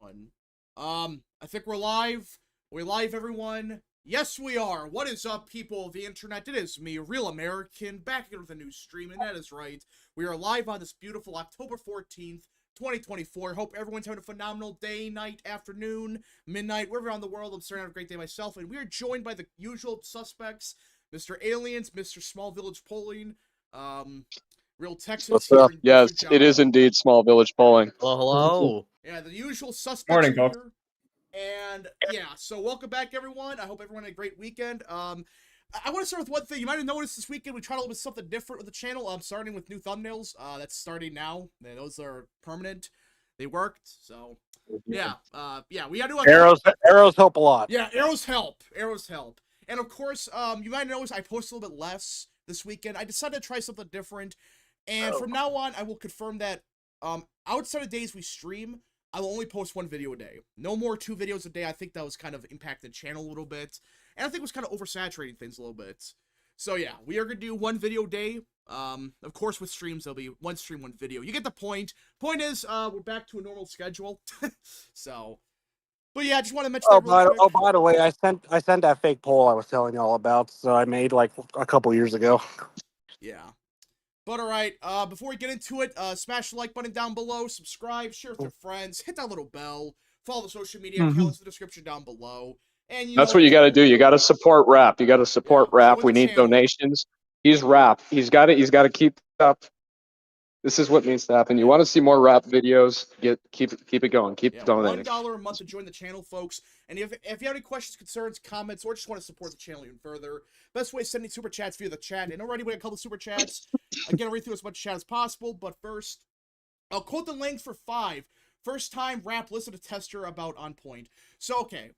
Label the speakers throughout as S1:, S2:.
S1: One. I think we're live. We're live, everyone. Yes, we are. What is up, people of the internet? It is me, Real American, back again with a new stream, and that is right. We are live on this beautiful October 14th, 2024. Hope everyone's having a phenomenal day, night, afternoon, midnight, wherever around the world. I'm starting to have a great day myself, and we are joined by the usual suspects, Mr. Aliens, Mr. Small Village Polling, Real Texans
S2: What's
S1: here,
S2: up?
S1: and
S2: Yes,
S1: Mr.
S2: it is
S1: John.
S2: indeed small village polling.
S3: Hello.
S1: Yeah, the usual suspects
S4: Morning,
S1: are
S4: folks.
S1: here. And yeah, so welcome back, everyone. I hope everyone had a great weekend. I want to start with one thing. You might have noticed this weekend we tried a little bit something different with the channel. Starting with new thumbnails. That's starting now. Those are permanent. They worked. So yeah, yeah, we gotta do
S3: Arrows help a lot.
S1: Yeah, arrows help. Arrows help. And of course, you might notice I posted a little bit less this weekend. I decided to try something different. And from now on, I will confirm that outside of days we stream, I will only post one video a day. No more 2 videos a day. I think that was kind of impacted the channel a little bit. And I think it was kind of oversaturating things a little bit. So yeah, we are going to do 1 video a day. Of course, with streams, there'll be 1 stream, 1 video. You get the point. Point is, we're back to a normal schedule. So, but yeah, I just want to mention that real quick.
S3: By the way, I sent that fake poll I was telling y'all about, so I made like a couple years ago.
S1: Yeah. But alright, before we get into it, smash the like button down below, subscribe, share with your friends, hit that little bell, follow the social media accounts in the description down below. And
S2: That's what you got to do. You got to support rap. You got to support rap.
S1: join
S2: We
S1: the
S2: need
S1: channel.
S2: donations. He's rap. He's got to keep up. This is what needs to happen. You want to see more rap videos? Keep it going. Keep donating.
S1: $1 a month to join the channel, folks. And if you have any questions, concerns, comments, or just want to support the channel even further, best way is sending super chats via the chat. And already we have a couple of super chats. Again, I'll read through as much chat as possible. But first, I'll quote the length for 5. First time rap listen to tester about On Point. So, okay.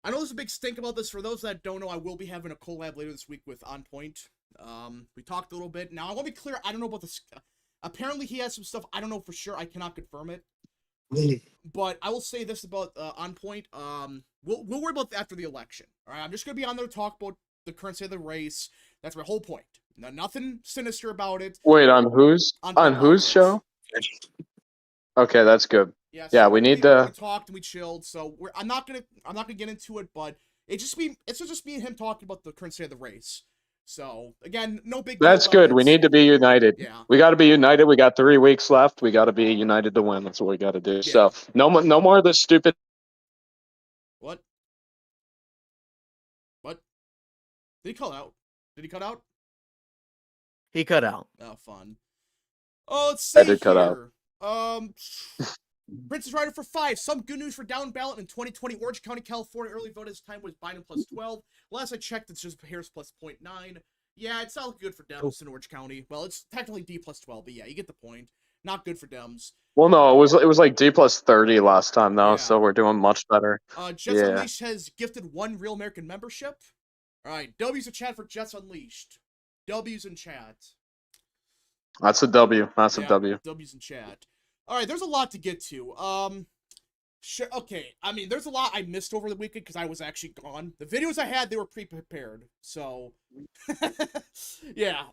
S1: I know there's a big stink about this. For those that don't know, I will be having a collab later this week with On Point. We talked a little bit. Now, I want to be clear. I don't know about this. Apparently, he has some stuff. I don't know for sure. I cannot confirm it. But I will say this about On Point. We'll worry about that after the election. All right, I'm just gonna be on there to talk about the current state of the race. That's my whole point. No, nothing sinister about it.
S2: Wait, on whose show? Okay, that's good.
S1: Yeah,
S2: yeah, we need to.
S1: We talked and we chilled. So I'm not gonna get into it, but it's just me and him talking about the current state of the race. So again, no big.
S2: That's good. We need to be united.
S1: Yeah.
S2: We got to be united. We got 3 weeks left. We got to be united to win. That's what we got to do. Yeah. So no more of this stupid.
S1: What? What? Did he cut out? Did he cut out?
S3: He cut out.
S1: Oh, fun. Oh, let's see.
S2: I did cut out.
S1: Princess Rider for 5. Some good news for down ballot in 2020. Orange County, California. Early vote this time was Biden plus 12. Last I checked, it's just Harris plus 0.9. Yeah, it's not good for Dems in Orange County. Well, it's technically D plus 12, but yeah, you get the point. Not good for Dems.
S2: Well, no, it was like D plus 30 last time though, so we're doing much better.
S1: Jets Unleashed has gifted 1 Real American membership. All right, W's in chat for Jets Unleashed. W's in chat.
S2: That's a W. That's a W.
S1: W's in chat. All right, there's a lot to get to. Sure, okay. I mean, there's a lot I missed over the weekend because I was actually gone. The videos I had, they were pre-prepared. So, yeah.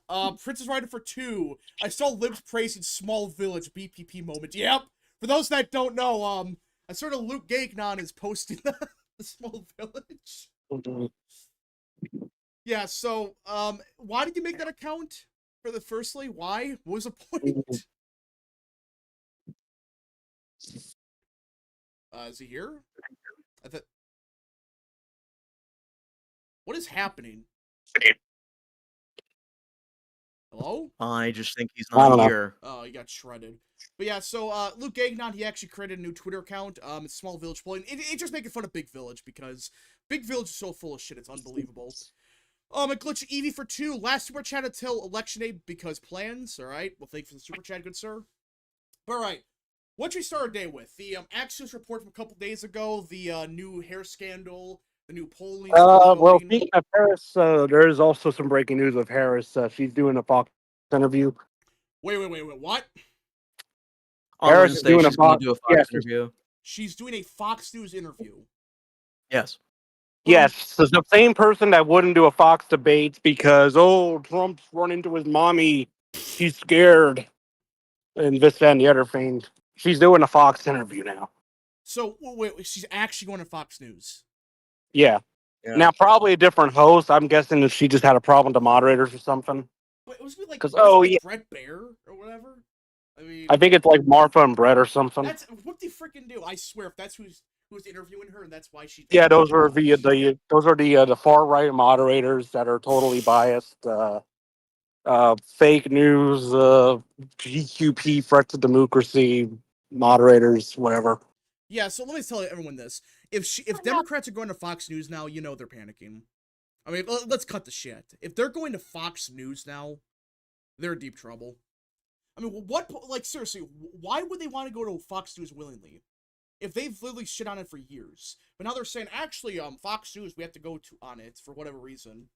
S1: Princess Rider for 2. I saw Libs praising Small Village BPP moment. Yep. For those that don't know, I sort of Luke Gagnon is posting the Small Village. Yeah. So, why did you make that account? Firstly, why? What was the point? Is he here? What is happening? Hello?
S3: I just think he's not here.
S1: Oh, he got shredded. But yeah, so Luke Gagnon, he actually created a new Twitter account. It's Small Village Polling. It's just making fun of Big Village because Big Village is so full of shit. It's unbelievable. A glitch Eevee for 2. Last super chat until election day because plans. All right. Well, thank you for the super chat, good sir. All right. What should we start our day with? The Axios report from a couple days ago, the new hair scandal, the new polling.
S3: Well, speaking of Harris, there is also some breaking news of Harris. She's doing a Fox interview.
S1: Wait, what?
S3: Harris is doing a Fox
S1: interview. She's doing a Fox News interview.
S3: Yes. Yes, so the same person that wouldn't do a Fox debates because, Trump's run into his mommy. She's scared. And this, that, and the other thing. She's doing a Fox interview now.
S1: So wait, she's actually going to Fox News.
S3: Yeah.
S4: Yeah.
S3: Now, probably a different host. I'm guessing that she just had a problem with the moderators or something.
S1: Wait, it was like,
S3: 'Cause,
S1: was it like
S3: yeah.
S1: Brett Baer or whatever. I mean,
S3: I think it's like Martha and Brett or something.
S1: that's what they freaking do. I swear, if that's who's interviewing her, and that's why she.
S3: Yeah, those are the far right moderators that are totally biased. Fake news, GQP, threat to democracy, moderators, whatever.
S1: Yeah, so let me tell everyone this: if Democrats are going to Fox News now, you know they're panicking. I mean, let's cut the shit. If they're going to Fox News now, they're in deep trouble. I mean, what? Like, seriously, why would they want to go to Fox News willingly? If they've literally shit on it for years, but now they're saying, actually, Fox News, we have to go to on it for whatever reason.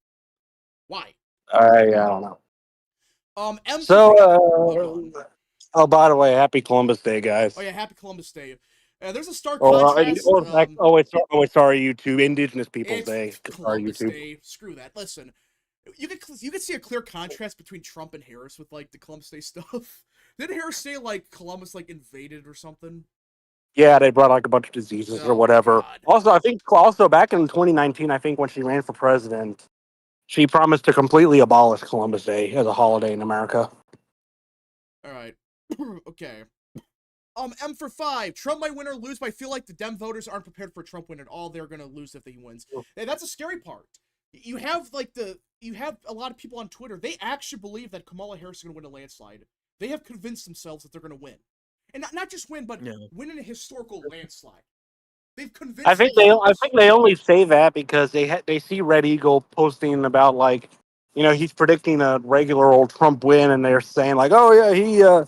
S1: Why?
S3: I don't know.
S1: M
S3: So, by the way, happy Columbus Day, guys.
S1: Oh yeah, happy Columbus Day. There's a stark
S3: Oh,
S1: contrast.
S3: sorry, YouTube. Indigenous Peoples
S1: It's
S3: Day.
S1: Columbus
S3: Sorry, YouTube.
S1: Day. Screw that. Listen, you could see a clear contrast between Trump and Harris with like the Columbus Day stuff. Didn't Harris say like Columbus like invaded or something?
S3: Yeah, they brought like a bunch of diseases or
S1: Oh,
S3: whatever.
S1: God.
S3: Also, I think back in 2019, I think when she ran for president, she promised to completely abolish Columbus Day as a holiday in America.
S1: All right. Okay. M for 5. Trump might win or lose, but I feel like the Dem voters aren't prepared for Trump win at all. They're gonna lose if he wins. And that's a scary part. You have a lot of people on Twitter. They actually believe that Kamala Harris is gonna win a landslide. They have convinced themselves that they're gonna win, and not just win, but win in a historical landslide. They've convinced.
S3: I think they only say that because they see Red Eagle posting about like, he's predicting a regular old Trump win, and they're saying like, oh yeah,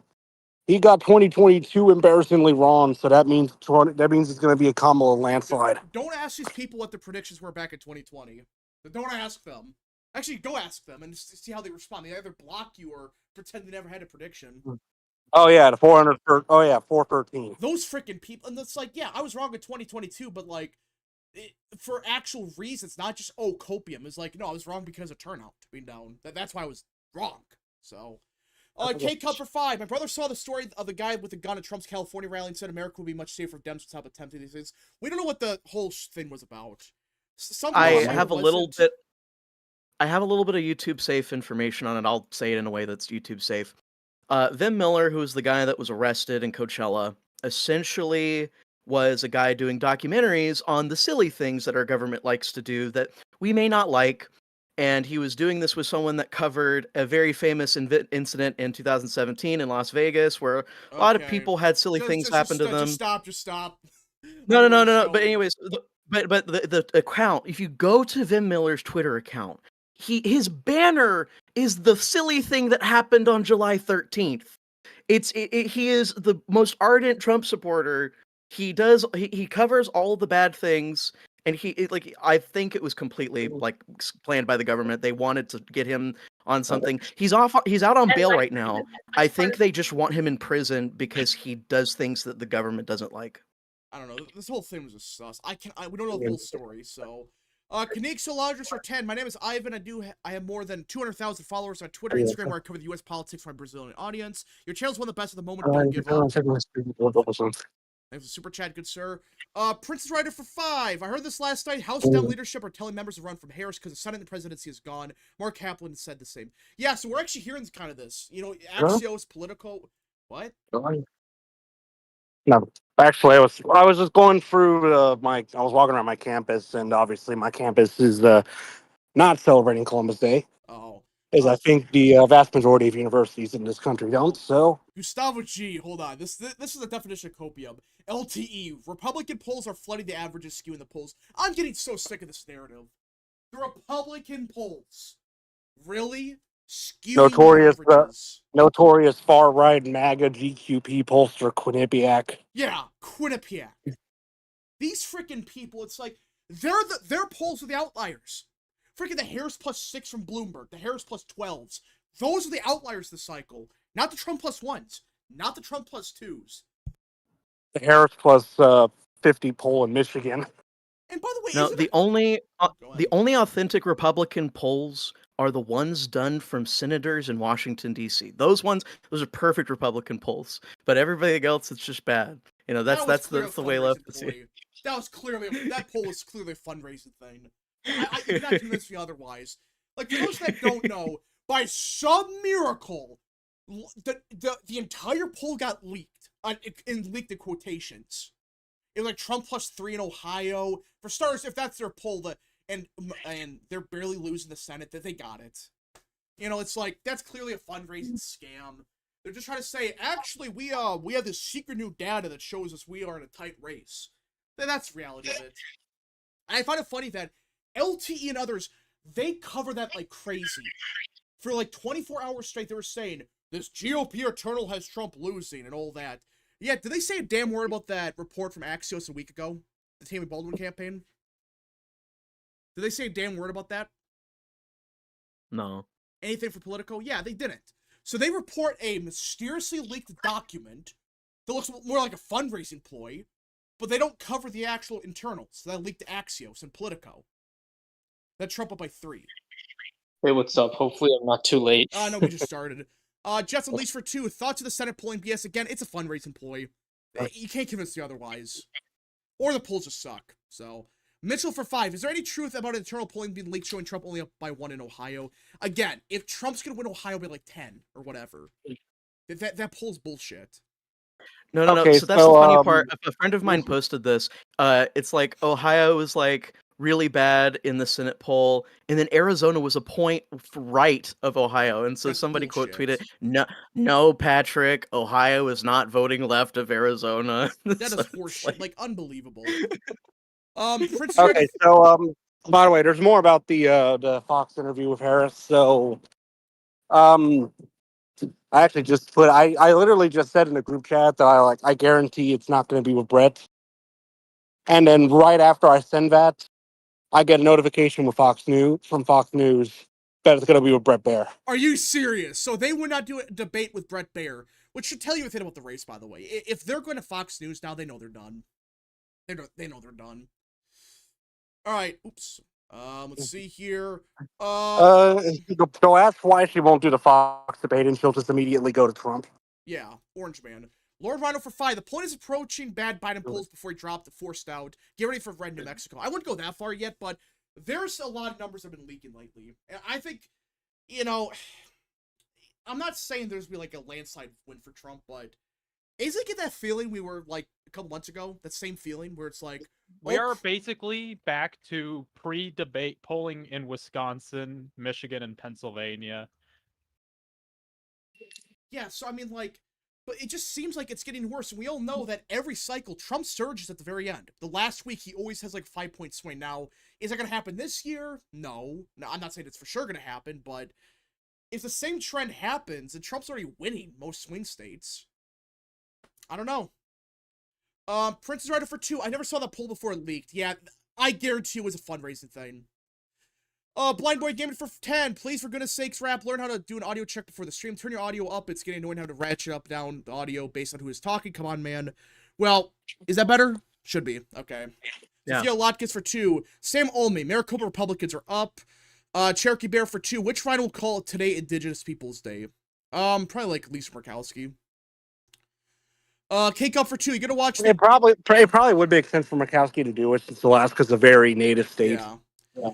S3: he got 2022 embarrassingly wrong, so that means it's going to be a Kamala landslide.
S1: Don't ask these people what the predictions were back in 2020. Don't ask them. Actually, go ask them and see how they respond. They either block you or pretend they never had a prediction.
S3: Oh yeah, the 400. Oh yeah, 413.
S1: Those freaking people, and it's like, yeah, I was wrong in 2022, but like, for actual reasons, not just copium. It's like, no, I was wrong because of turnout being down. That's why I was wrong. So. K-Cup for 5. My brother saw the story of the guy with the gun at Trump's California rally and said America would be much safer if Dems would stop attempting these things. We don't know what the whole thing was about.
S4: I have a little bit of YouTube safe information on it. I'll say it in a way that's YouTube safe. Vim Miller, who was the guy that was arrested in Coachella, essentially was a guy doing documentaries on the silly things that our government likes to do that we may not like. And he was doing this with someone that covered a very famous incident in 2017 in Las Vegas, where a lot of people had silly things happen to them.
S1: Just stop.
S4: No. But anyways, but the account, if you go to Vim Miller's Twitter account, his banner is the silly thing that happened on July 13th. He is the most ardent Trump supporter. He covers all the bad things. And I think it was completely like planned by the government. They wanted to get him on something. He's out on bail right now. I think they just want him in prison because he does things that the government doesn't like.
S1: I don't know. This whole thing was just sus. We don't know the full story, so. Kanik Solagers for 10. My name is Ivan. I have more than 200,000 followers on Twitter and Instagram where I cover the U.S. politics for my Brazilian audience. Your channel's one of the best at the moment. Don't give up. Thanks for super chat, good sir. Princess Rider for 5. I heard this last night. House Dem leadership are telling members to run from Harris because the Senate and the presidency is gone. Mark Kaplan said the same. Yeah, so we're actually hearing kind of this. Axios, Politico. What?
S3: No, actually, I was just going through I was walking around my campus, and obviously my campus is not celebrating Columbus Day.
S1: Oh.
S3: As I think the vast majority of universities in this country don't, so.
S1: Gustavo G, hold on. This is the definition of copium. LTE. Republican polls are flooding the averages, skewing the polls. I'm getting so sick of this narrative. The Republican polls. Really? Skewing the averages.
S3: Notorious far-right MAGA GQP pollster Quinnipiac.
S1: Yeah, Quinnipiac. These freaking people, it's like, their polls are the outliers. Freaking the Harris +6 from Bloomberg, the Harris +12s. Those are the outliers this cycle. Not the Trump +1s. Not the Trump +2s.
S3: The Harris +50 poll in Michigan.
S1: And by the way,
S4: no, the only authentic Republican polls are the ones done from senators in Washington, D.C. Those are perfect Republican polls. But everything else, it's just bad. That's
S1: clearly
S4: that's
S1: a
S4: the way love
S1: fundraising
S4: to see.
S1: ploy. That poll was clearly a fundraising thing. You cannot convince me otherwise. Like, for those that don't know, by some miracle, the entire poll got leaked, in leaked in quotations. It was like Trump +3 in Ohio. For starters, if that's their poll, and they're barely losing the Senate, that they got it. It's like, that's clearly a fundraising scam. They're just trying to say, actually, we have this secret new data that shows us we are in a tight race. That's the reality of it. And I find it funny that LTE and others, they cover that like crazy. For like 24 hours straight, they were saying, this GOP eternal has Trump losing and all that. Yeah, did they say a damn word about that report from Axios a week ago? The Tammy Baldwin campaign? Did they say a damn word about that?
S4: No.
S1: Anything for Politico? Yeah, they didn't. So they report a mysteriously leaked document that looks more like a fundraising ploy, but they don't cover the actual internals that leaked to Axios and Politico. That Trump up by 3.
S5: Hey, what's up? Hopefully I'm not too late.
S1: No, we just started. Jets unleashed for 2. Thoughts of the Senate polling BS? Again, it's a fundraising ploy. You can't convince me otherwise. Or the polls just suck. So, Mitchell for 5. Is there any truth about internal polling being leaked showing Trump only up by 1 in Ohio? Again, if Trump's gonna win Ohio by like 10 or whatever, that poll's bullshit.
S4: No.
S3: Okay,
S4: So that's
S3: so,
S4: the funny part. A friend of mine posted this. It's like Ohio is like really bad in the Senate poll, and then Arizona was a point right of Ohio. And so
S1: That's
S4: somebody quote
S1: bullshit.
S4: tweeted, "No, Patrick, Ohio is not voting left of Arizona."
S1: That
S4: So
S1: is
S4: it's
S1: horseshit. Like, unbelievable. Prince
S3: Okay, so by the way, there's more about the Fox interview with Harris. So, I actually just I literally just said in the group chat that I guarantee it's not going to be with Brett. And then right after I send that, I get a notification with Fox News that it's going to be with Brett Baer.
S1: Are you serious? So they would not do a debate with Brett Baer, which should tell you a thing about the race, by the way. If they're going to Fox News now, they know they're done. They know they're done. All right. Oops. Let's see here.
S3: So ask why she won't do the Fox debate, and she'll just immediately go to Trump.
S1: Yeah, Orange Man. Lord Rhino for 5. The point is approaching bad Biden polls before he dropped the forced out. Get ready for red New Mexico. I wouldn't go that far yet, but there's a lot of numbers that have been leaking lately. And I think, I'm not saying there's going to be like a landslide win for Trump, but isn't it get that feeling we were like a couple months ago? That same feeling where it's like,
S6: we are basically back to pre-debate polling in Wisconsin, Michigan, and Pennsylvania.
S1: Yeah, so I mean, like, but it just seems like it's getting worse. And we all know that every cycle, Trump surges at the very end. The last week, he always has like 5-point swing. Now, is that going to happen this year? No. I'm not saying it's for sure going to happen, but if the same trend happens and Trump's already winning most swing states, I don't know. Prince is Rider for 2. I never saw that poll before it leaked. Yeah, I guarantee it was a fundraising thing. Blind Boy Gaming for 10. Please, for goodness sakes, Rap, learn how to do an audio check before the stream. Turn your audio up. It's getting annoying how to ratchet up, down the audio based on who is talking. Come on, man. Well, is that better? Should be. Okay.
S4: Yeah.
S1: Sophia Lotkins for 2. Sam Olney. Maricopa Republicans are up. Cherokee Bear for 2. Which Rhino will call it today Indigenous Peoples Day? Probably like Lisa Murkowski. Cake Up for 2. You gonna watch
S3: It probably would make sense for Murkowski to do it since Alaska's a very native state.
S1: Yeah.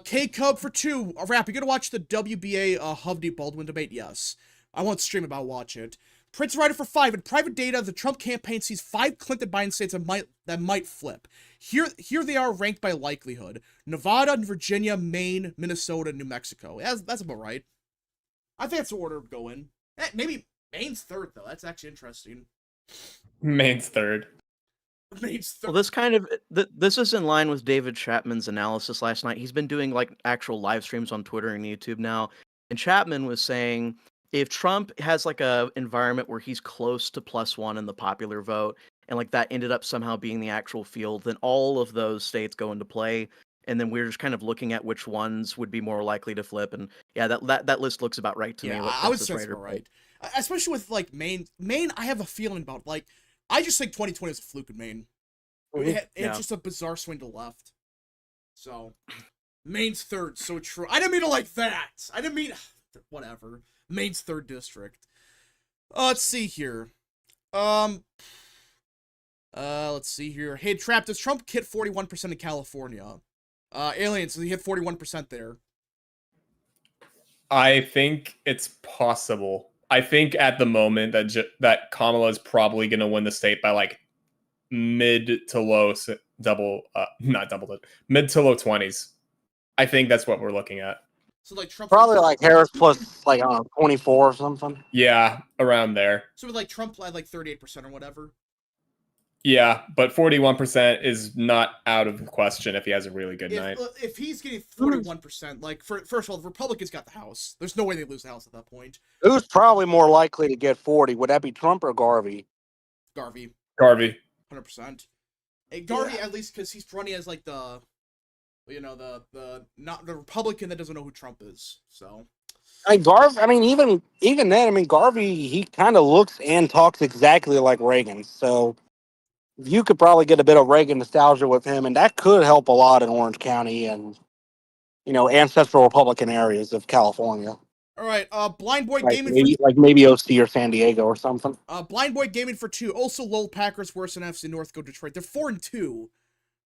S1: K-Cub for 2. Rap, you gonna watch the WBA Hovde Baldwin debate? Yes. I won't stream it, but I'll watch it. Prince Rider for 5. In private data, the Trump campaign sees 5 Clinton Biden states that might flip. Here they are ranked by likelihood. Nevada, Virginia, Maine, Minnesota, New Mexico. That's about right. I think that's the order to go in. Maybe Maine's 3rd, though. That's actually interesting.
S7: Maine's 3rd.
S4: Well, this is in line with David Chapman's analysis last night. He's been doing like actual live streams on Twitter and YouTube now, and Chapman was saying if Trump has like a environment where he's close to +1 in the popular vote, and like that ended up somehow being the actual field, then all of those states go into play, and then we're just kind of looking at which ones would be more likely to flip. And yeah, that list looks about right to me.
S1: Yeah, I would say that's about right. Especially with like Maine. Maine, I have a feeling about like. I just think 2020 is a fluke in Maine. It's just a bizarre swing to the left. So, Maine's 3rd, so true. I didn't mean it like that. I didn't mean... Whatever. Maine's 3rd district. Let's see here. Let's see here. Hey, Trap, does Trump hit 41% in California? Aliens, does he hit 41% there?
S7: I think it's possible. I think at the moment that Kamala is probably going to win the state by like mid to low mid to low 20s. I think that's what we're looking at.
S1: So like Trump
S3: Probably like Harris plus like, I don't know, 24 or something.
S7: Yeah, around there.
S1: So with like Trump at like 38% or whatever.
S7: Yeah, but 41% is not out of the question if he has a really good night.
S1: If he's getting 41%, like first of all, the Republicans got the House. There's no way they lose the House at that point.
S3: Who's probably more likely to get 40? Would that be Trump or Garvey?
S1: Garvey.
S7: 100%.
S1: Hey, Garvey, at least because he's running as like the not the Republican that doesn't know who Trump is. So.
S3: Even then, Garvey, he kind of looks and talks exactly like Reagan. So you could probably get a bit of Reagan nostalgia with him, and that could help a lot in Orange County and, ancestral Republican areas of California.
S1: All right, Blind Boy Gaming
S3: maybe OC or San Diego or something.
S1: Blind Boy Gaming for 2. Also, Lowell Packers worse than NFC North. Go Detroit. They're 4-2.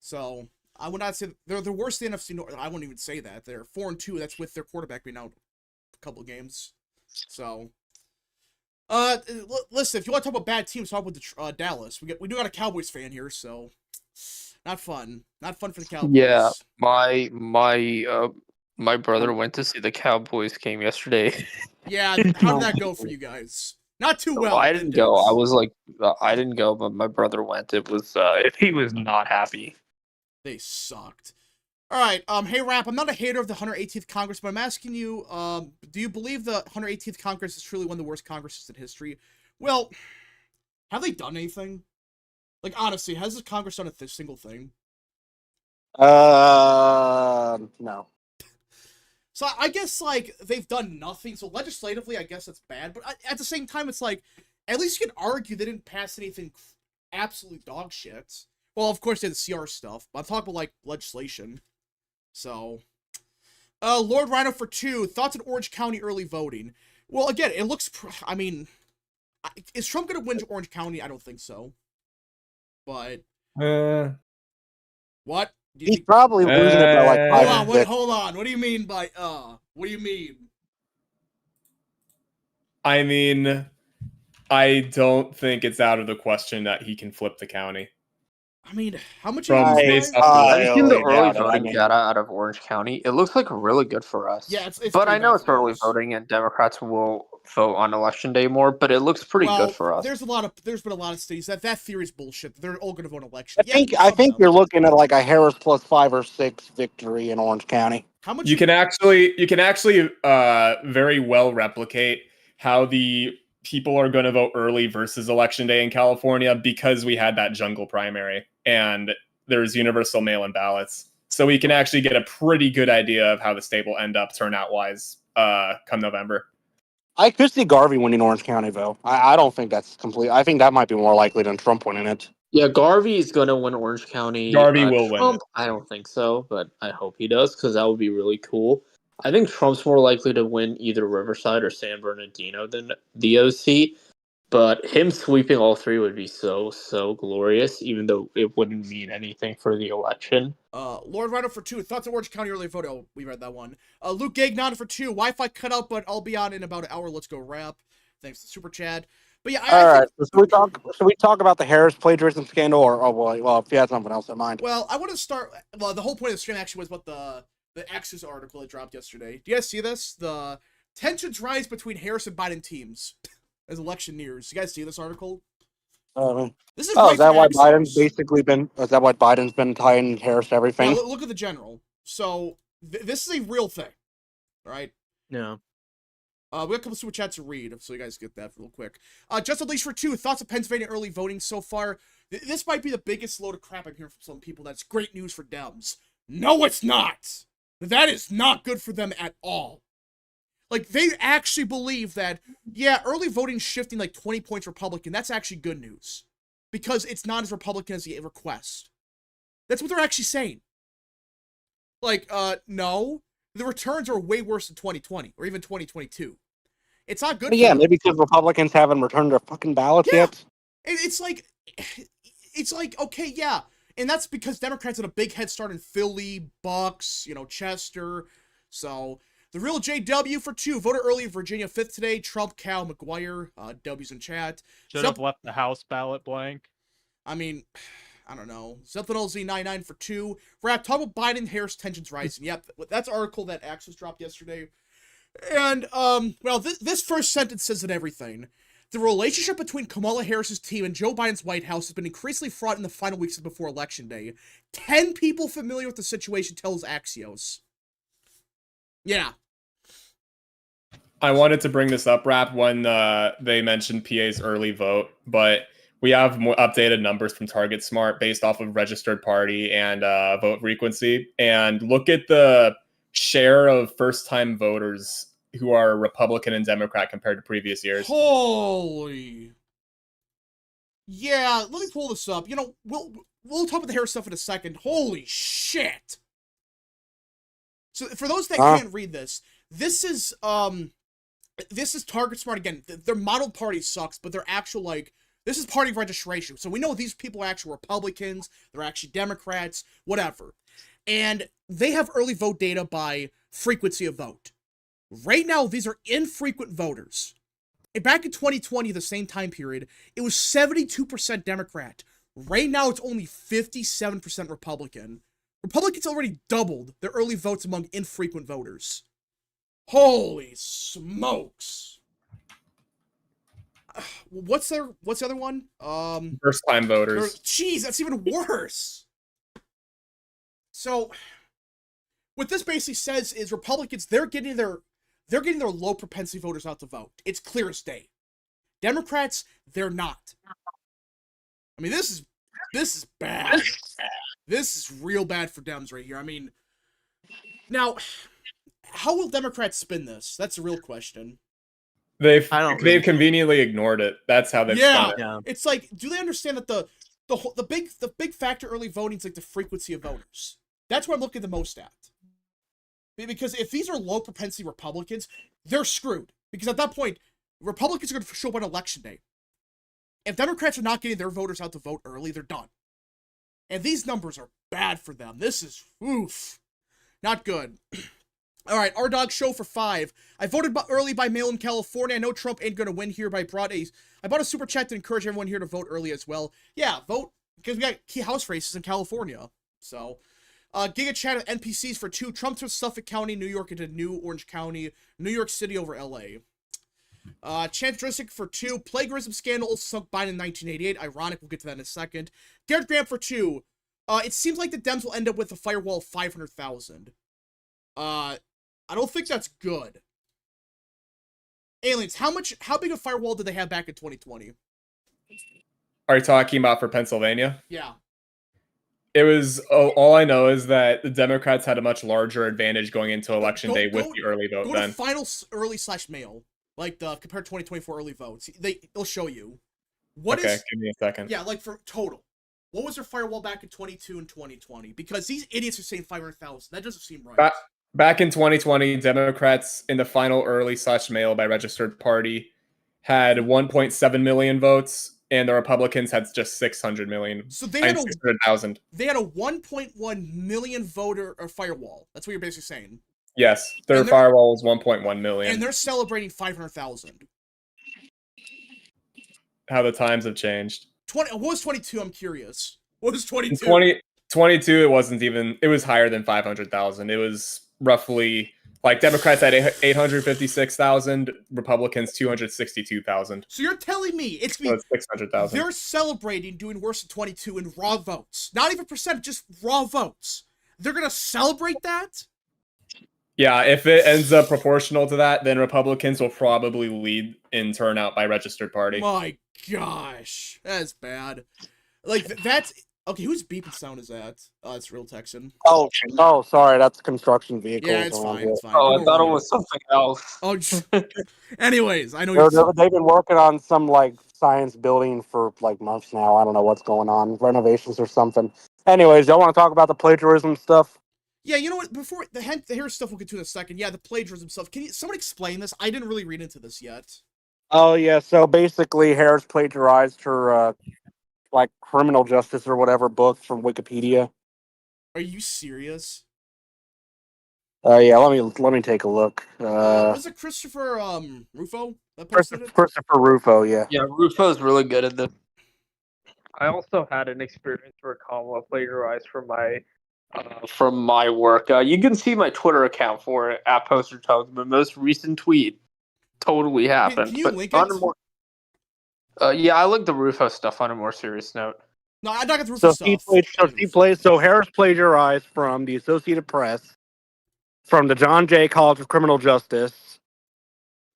S1: So I would not say they're the worst in NFC North. I wouldn't even say that. They're 4-2. That's with their quarterback being out a couple of games. So, listen, if you want to talk about bad teams, talk with the Dallas. We do got a Cowboys fan here, so not fun. Not fun for the Cowboys.
S8: Yeah, my brother went to see the Cowboys game yesterday.
S1: Yeah, how did that go for you guys? Not too well.
S8: I didn't go. I was like, I didn't go, but my brother went. It was, he was not happy.
S1: They sucked. All right, hey Rap, I'm not a hater of the 118th Congress, but I'm asking you, do you believe the 118th Congress is truly one of the worst Congresses in history? Well, have they done anything? Like, honestly, has this Congress done a single thing?
S3: No.
S1: So I guess, like, they've done nothing. So legislatively, I guess that's bad. But at the same time, it's like, at least you can argue they didn't pass anything absolute dog shit. Well, of course, they had the CR stuff. But I'm talking about, like, legislation. So, Lord Rhino for 2. Thoughts on Orange County early voting? Well, again, it looks... is Trump going to win Orange County? I don't think so. But... What?
S3: He's probably losing it by like 5
S1: Hold on. What do you mean by, What do you mean?
S7: I mean, I don't think it's out of the question that he can flip the county.
S1: I mean, how much
S8: I've
S7: based
S8: seen the early voting data out of Orange County. It looks like really good for us.
S1: Yeah, it's
S8: but I know it's early voting, and Democrats will vote on election day more. But it looks pretty good for us.
S1: There's been a lot of states that theory is bullshit. They're all going to vote on election.
S3: I think you're looking at like a Harris plus 5 or 6 victory in Orange County.
S1: How much
S7: you can actually very well replicate how the people are going to vote early versus election day in California because we had that jungle primary and there's universal mail-in ballots. So we can actually get a pretty good idea of how the state will end up turnout-wise come November.
S3: I could see Garvey winning Orange County, though. I don't think that's complete. I think that might be more likely than Trump winning it.
S8: Yeah, Garvey is going to win Orange County.
S7: Garvey will
S8: Trump,
S7: win it.
S8: I don't think so, but I hope he does because that would be really cool. I think Trump's more likely to win either Riverside or San Bernardino than the OC. But him sweeping all 3 would be so glorious, even though it wouldn't mean anything for the election.
S1: Lord Rhino for 2. Thoughts on Orange County early vote? Oh, we read that one. Luke Gagnon for 2. Wi-Fi cut out, but I'll be on in about an hour. Let's go Rap. Thanks to Super Chad. But yeah,
S3: Alright, should we talk about the Harris plagiarism scandal, or well, if you had something else in mind?
S1: Well, I want to start. Well, the whole point of the stream actually was about the X's article that dropped yesterday. Do you guys see this? The tensions rise between Harris and Biden teams as election nears. You guys see this article? This is
S3: is that why Biden's basically been? Is that why Biden's been tying Harris to everything?
S1: Yeah, look at the general. So this is a real thing, all right?
S4: No.
S1: We got a couple super chats to read, so you guys get that real quick. Just at least for 2, thoughts of Pennsylvania early voting so far. This might be the biggest load of crap I'm hearing from some people. That's great news for Dems. No, it's not. That is not good for them at all. Like, they actually believe that, yeah, early voting shifting like 20 points Republican, that's actually good news. Because it's not as Republican as the request. That's what they're actually saying. Like, no. The returns are way worse than 2020, or even 2022. It's not good.
S3: Yeah, maybe because Republicans haven't returned their fucking ballots yet.
S1: It's like, it's like, okay, yeah. And that's because Democrats had a big head start in Philly, Bucks, Chester. So the real JW for 2. Voted early in Virginia 5th today. Trump, Cal, McGuire. W's in chat.
S6: Should have left the House ballot blank.
S1: I mean, I don't know. Z99 for 2. Rap, talk about Biden-Harris tensions rising. Yep, that's an article that Access dropped yesterday. And, well, this first sentence says it everything. The relationship between Kamala Harris's team and Joe Biden's White House has been increasingly fraught in the final weeks before Election Day. 10 people familiar with the situation tells Axios. Yeah.
S7: I wanted to bring this up, Rap, when they mentioned PA's early vote, but we have more updated numbers from Target Smart based off of registered party and vote frequency. And look at the share of first-time voters who are Republican and Democrat compared to previous years.
S1: Holy. Yeah, let me pull this up. We'll talk about the Harris stuff in a second. Holy shit. So for those that can't read this is Target Smart again. Their model party sucks, but their actual this is party registration. So we know these people are actual Republicans, they're actually Democrats, whatever. And they have early vote data by frequency of vote. Right now, these are infrequent voters. And back in 2020, the same time period, it was 72% Democrat. Right now, it's only 57% Republican. Republicans already doubled their early votes among infrequent voters. Holy smokes. What's the other one?
S7: First time voters.
S1: Jeez, that's even worse. So, what this basically says is Republicans, they're getting their low propensity voters out to vote. It's clear as day. Democrats, they're not. I mean, this is bad. This is real bad for Dems right here. I mean, now, how will Democrats spin this? That's a real question.
S7: They've conveniently ignored it. That's how they've spun it.
S1: Yeah. It's like, do they understand that the big factor early voting is like the frequency of voters? That's what I'm looking the most at. Because if these are low propensity Republicans, they're screwed. Because at that point, Republicans are going to show up on Election Day. If Democrats are not getting their voters out to vote early, they're done. And these numbers are bad for them. This is, oof, not good. All right, our dog show for 5. I voted early by mail in California. I know Trump ain't going to win here, but I bought a super chat to encourage everyone here to vote early as well. Yeah, vote, because we got key House races in California. So, Giga chat of NPCs for 2. Trump took Suffolk County, New York into New Orange County, New York City over LA. Chancellor for 2. Plagiarism scandal sunk Biden in 1988. Ironic, we'll get to that in a second. Garrett Graham for 2. It seems like the Dems will end up with a firewall of 500,000. I don't think that's good. Aliens, how big a firewall did they have back in 2020?
S7: Are you talking about for Pennsylvania?
S1: Yeah.
S7: It was, all I know is that the Democrats had a much larger advantage going into Election Day with the early vote
S1: go
S7: then.
S1: To final early/mail, like compared to 2024 early votes. They'll show you.
S7: Give me a second.
S1: Yeah, like for total. What was their firewall back in 22 and 2020? Because these idiots are saying 500,000. That doesn't seem right.
S7: Back in 2020, Democrats in the final early/mail by registered party had 1.7 million votes, and the Republicans had just 600 million.
S1: So they had
S7: 600,000.
S1: They had a 1.1 million voter firewall. That's what you're basically saying.
S7: Yes, their firewall was 1.1 million.
S1: And they're celebrating 500,000.
S7: How the times have changed.
S1: What was 22? I'm curious. What was 22?
S7: 22, it wasn't even, it was higher than 500,000. It was roughly, like, Democrats had 856,000, Republicans 262,000.
S1: So you're telling me it's
S7: 600,000.
S1: They're celebrating doing worse than 22 in raw votes. Not even percent, just raw votes. They're going to celebrate that?
S7: Yeah, if it ends up proportional to that, then Republicans will probably lead in turnout by registered party.
S1: My gosh, that's bad. Like, that's... Okay, whose beeping sound is that? Oh, it's Real Texan.
S3: Oh, sorry, that's construction vehicles.
S1: Yeah, it's fine, it's fine.
S8: Oh, I thought it was something else.
S1: Oh, anyways, I know
S3: they've been working on some, like, science building for, like, months now. I don't know what's going on. Renovations or something. Anyways, y'all want to talk about the plagiarism stuff?
S1: Yeah, you know what? Before the Harris stuff, we'll get to in a second. Yeah, the plagiarism stuff. Can someone explain this? I didn't really read into this yet.
S3: Oh, yeah, so basically Harris plagiarized her like criminal justice or whatever book from Wikipedia.
S1: Are you serious?
S3: Yeah, let me take a look.
S1: Was it Christopher Rufo that posted it?
S3: Christopher Rufo, yeah.
S8: Yeah, Rufo's really good at this. I also had an experience where Kamala plagiarized from my work. You can see my Twitter account for it at Poster Tugs. My most recent tweet totally happened.
S1: Can you
S8: but
S1: link
S8: on
S1: it?
S8: a more, yeah, I like the Rufo stuff on a more serious note.
S1: No, I don't get the Rufo stuff.
S3: So Harris plagiarized from the Associated Press, from the John Jay College of Criminal Justice,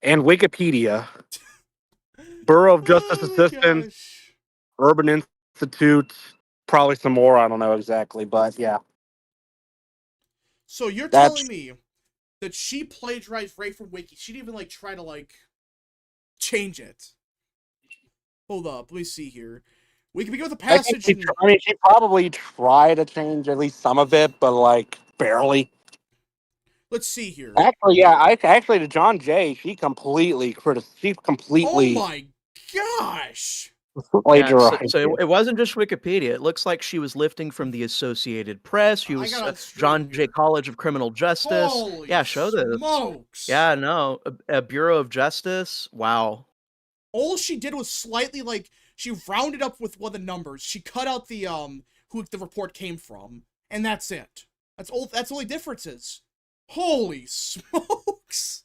S3: and Wikipedia, Bureau of Justice Assistance,
S1: Gosh.
S3: Urban Institute, probably some more. I don't know exactly, but yeah.
S1: So you're
S3: That's-
S1: telling me that she plagiarized right from Wiki? She didn't even like try to like change it. Hold up, let me see here. We can begin with a passage.
S3: She probably tried to change at least some of it, but like barely.
S1: Let's see here.
S3: Actually, yeah, actually to John Jay, she completely.
S1: Oh my gosh!
S3: Plagiarized.
S4: So it wasn't just Wikipedia. It looks like she was lifting from the Associated Press. She was John Jay College of Criminal Justice.
S1: Holy
S4: show this.
S1: smokes!
S4: Yeah, no, a Bureau of Justice. Wow.
S1: All she did was slightly like she rounded up with one of the numbers. She cut out the who the report came from, and that's it. That's all. That's the only differences. Holy smokes!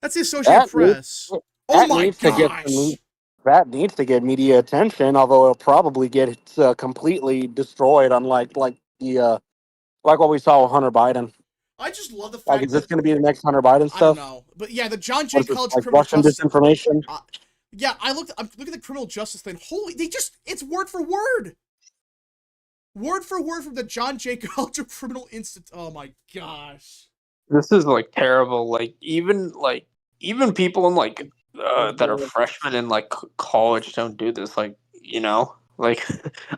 S1: That's the Associated Press. Oh my gosh!
S3: That needs to get media attention, although it'll probably get completely destroyed. Unlike like what we saw with Hunter Biden.
S1: I just love the fact.
S3: Like, is this going to be the next Hunter Biden stuff?
S1: I don't know, but yeah, the John Jay College
S3: like
S1: Criminal
S3: Russian
S1: Justice
S3: disinformation.
S1: Yeah, I'm looking at the criminal justice thing. Holy, it's word for word. Word for word from the John Jay College of Criminal Institute. Oh my gosh.
S8: This is like terrible. Like even people in like that are freshmen in like college don't do this. Like, like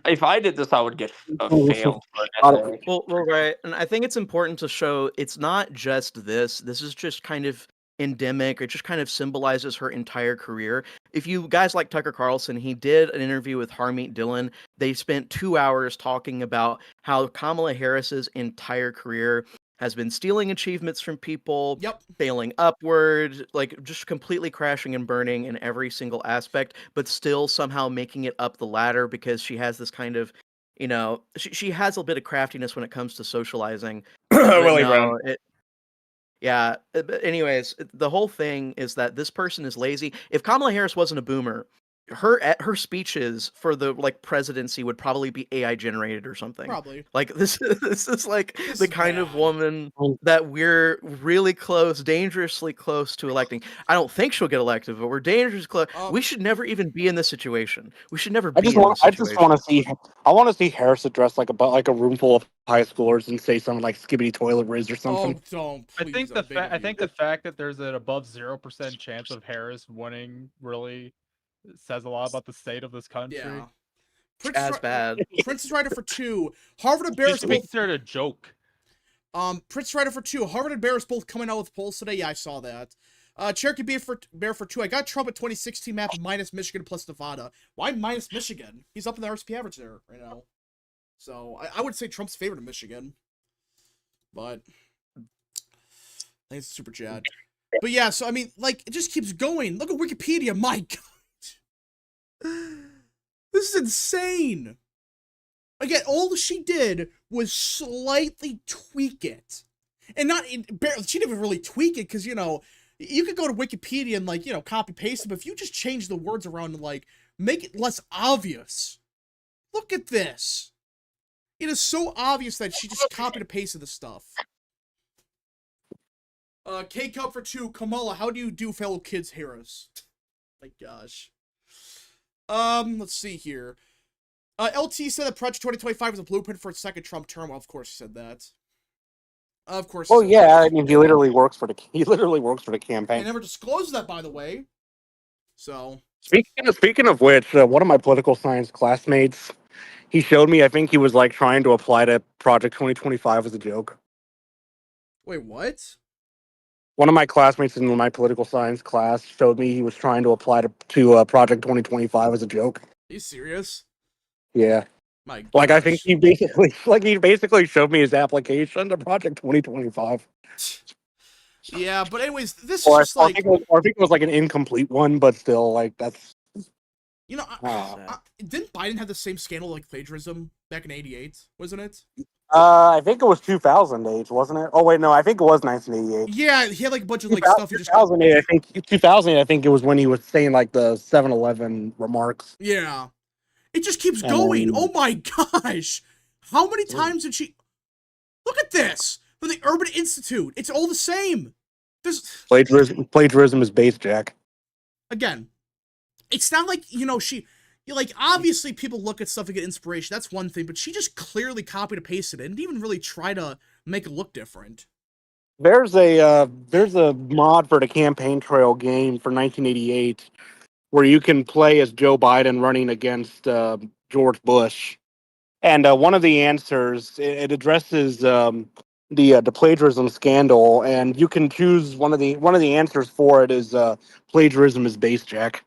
S8: if I did this, I would get failed.
S4: Well, right, and I think it's important to show it's not just this. This is just kind of endemic. It just kind of symbolizes her entire career. If you guys like Tucker Carlson, he did an interview with Harmeet Dillon. They spent 2 hours talking about how Kamala Harris's entire career has been stealing achievements from people, failing upward, like just completely crashing and burning in every single aspect, but still somehow making it up the ladder because she has this kind of, she has a bit of craftiness when it comes to socializing.
S7: Willie Brown.
S4: Yeah, but anyways, the whole thing is that this person is lazy. If Kamala Harris wasn't a boomer, her speeches for the presidency would probably be AI generated or something.
S1: Probably.
S4: Like this is like the kind of woman that we're really close, dangerously close to electing. I don't think she'll get elected, but we're dangerously close. We should never even be in this situation. We should never be in this situation.
S3: I want to see Harris address like a room full of high schoolers and say something like "skibbity toilet riz" or something.
S1: Oh, don't.
S6: I think the fact that there's an above 0% chance of Harris winning really says a lot about the state of this country.
S1: Yeah.
S4: Bad.
S1: Princess Rider for 2. Harvard and Barris both
S6: considered a joke.
S1: Princess Rider for 2. Harvard and Barris both coming out with polls today. Yeah, I saw that. Cherokee Bear for 2. I got Trump at 2016 map minus Michigan plus Nevada. Why minus Michigan? He's up in the RSP average there right now. So I would say Trump's favored in Michigan. But I think it's super chat. But yeah, so I mean, like, it just keeps going. Look at Wikipedia, my God. This is insane. Again, all she did was slightly tweak it. And she didn't even really tweak it because, you could go to Wikipedia and, copy paste it, but if you just change the words around and, make it less obvious. Look at this. It is so obvious that she just copied and pasted the stuff. K-Cup for 2. Kamala, how do you do, fellow kids, Harris? My gosh. Let's see here. LT said that Project 2025 was a blueprint for a second Trump term. Well, of course he said that. Of course.
S3: Well, yeah, I mean, he literally works for the campaign.
S1: He never disclosed that, by the way. So.
S3: Speaking of which, one of my political science classmates, he showed me. I think he was trying to apply to Project 2025 as a joke.
S1: Wait, what?
S3: One of my classmates in my political science class showed me he was trying to apply to Project 2025 as a joke.
S1: you serious?
S3: Yeah.
S1: My
S3: Like I think
S1: gosh.
S3: he basically showed me his application to Project 2025.
S1: Yeah, but anyways, this is
S3: Or,
S1: just
S3: or I
S1: like,
S3: think it was, or I think it was like an incomplete one, but still, like that's.
S1: you know,
S3: Uh,
S1: didn't Biden have the same scandal like plagiarism back in '88? Wasn't it?
S3: I think it was 2008, wasn't it? Oh wait, no, I think it was 1988.
S1: Yeah, he had like a bunch of like stuff. He just
S3: 2008, I think 2008. I think it was when he was saying like the 7-Eleven remarks.
S1: yeah. It just keeps
S3: And
S1: going.
S3: then,
S1: Oh my gosh. How many times did she look at this? For the Urban Institute. It's all the same. There's
S3: plagiarism is base, Jack.
S1: again, it's not like, you know, like obviously people look at stuff and get inspiration. That's one thing, but she just clearly copied and pasted it and didn't even really try to make it look different.
S3: There's a mod for the campaign trail game for 1988 where you can play as Joe Biden running against George Bush, and one of the answers it addresses the plagiarism scandal, and you can choose one of the answers for it is plagiarism is base, Jack.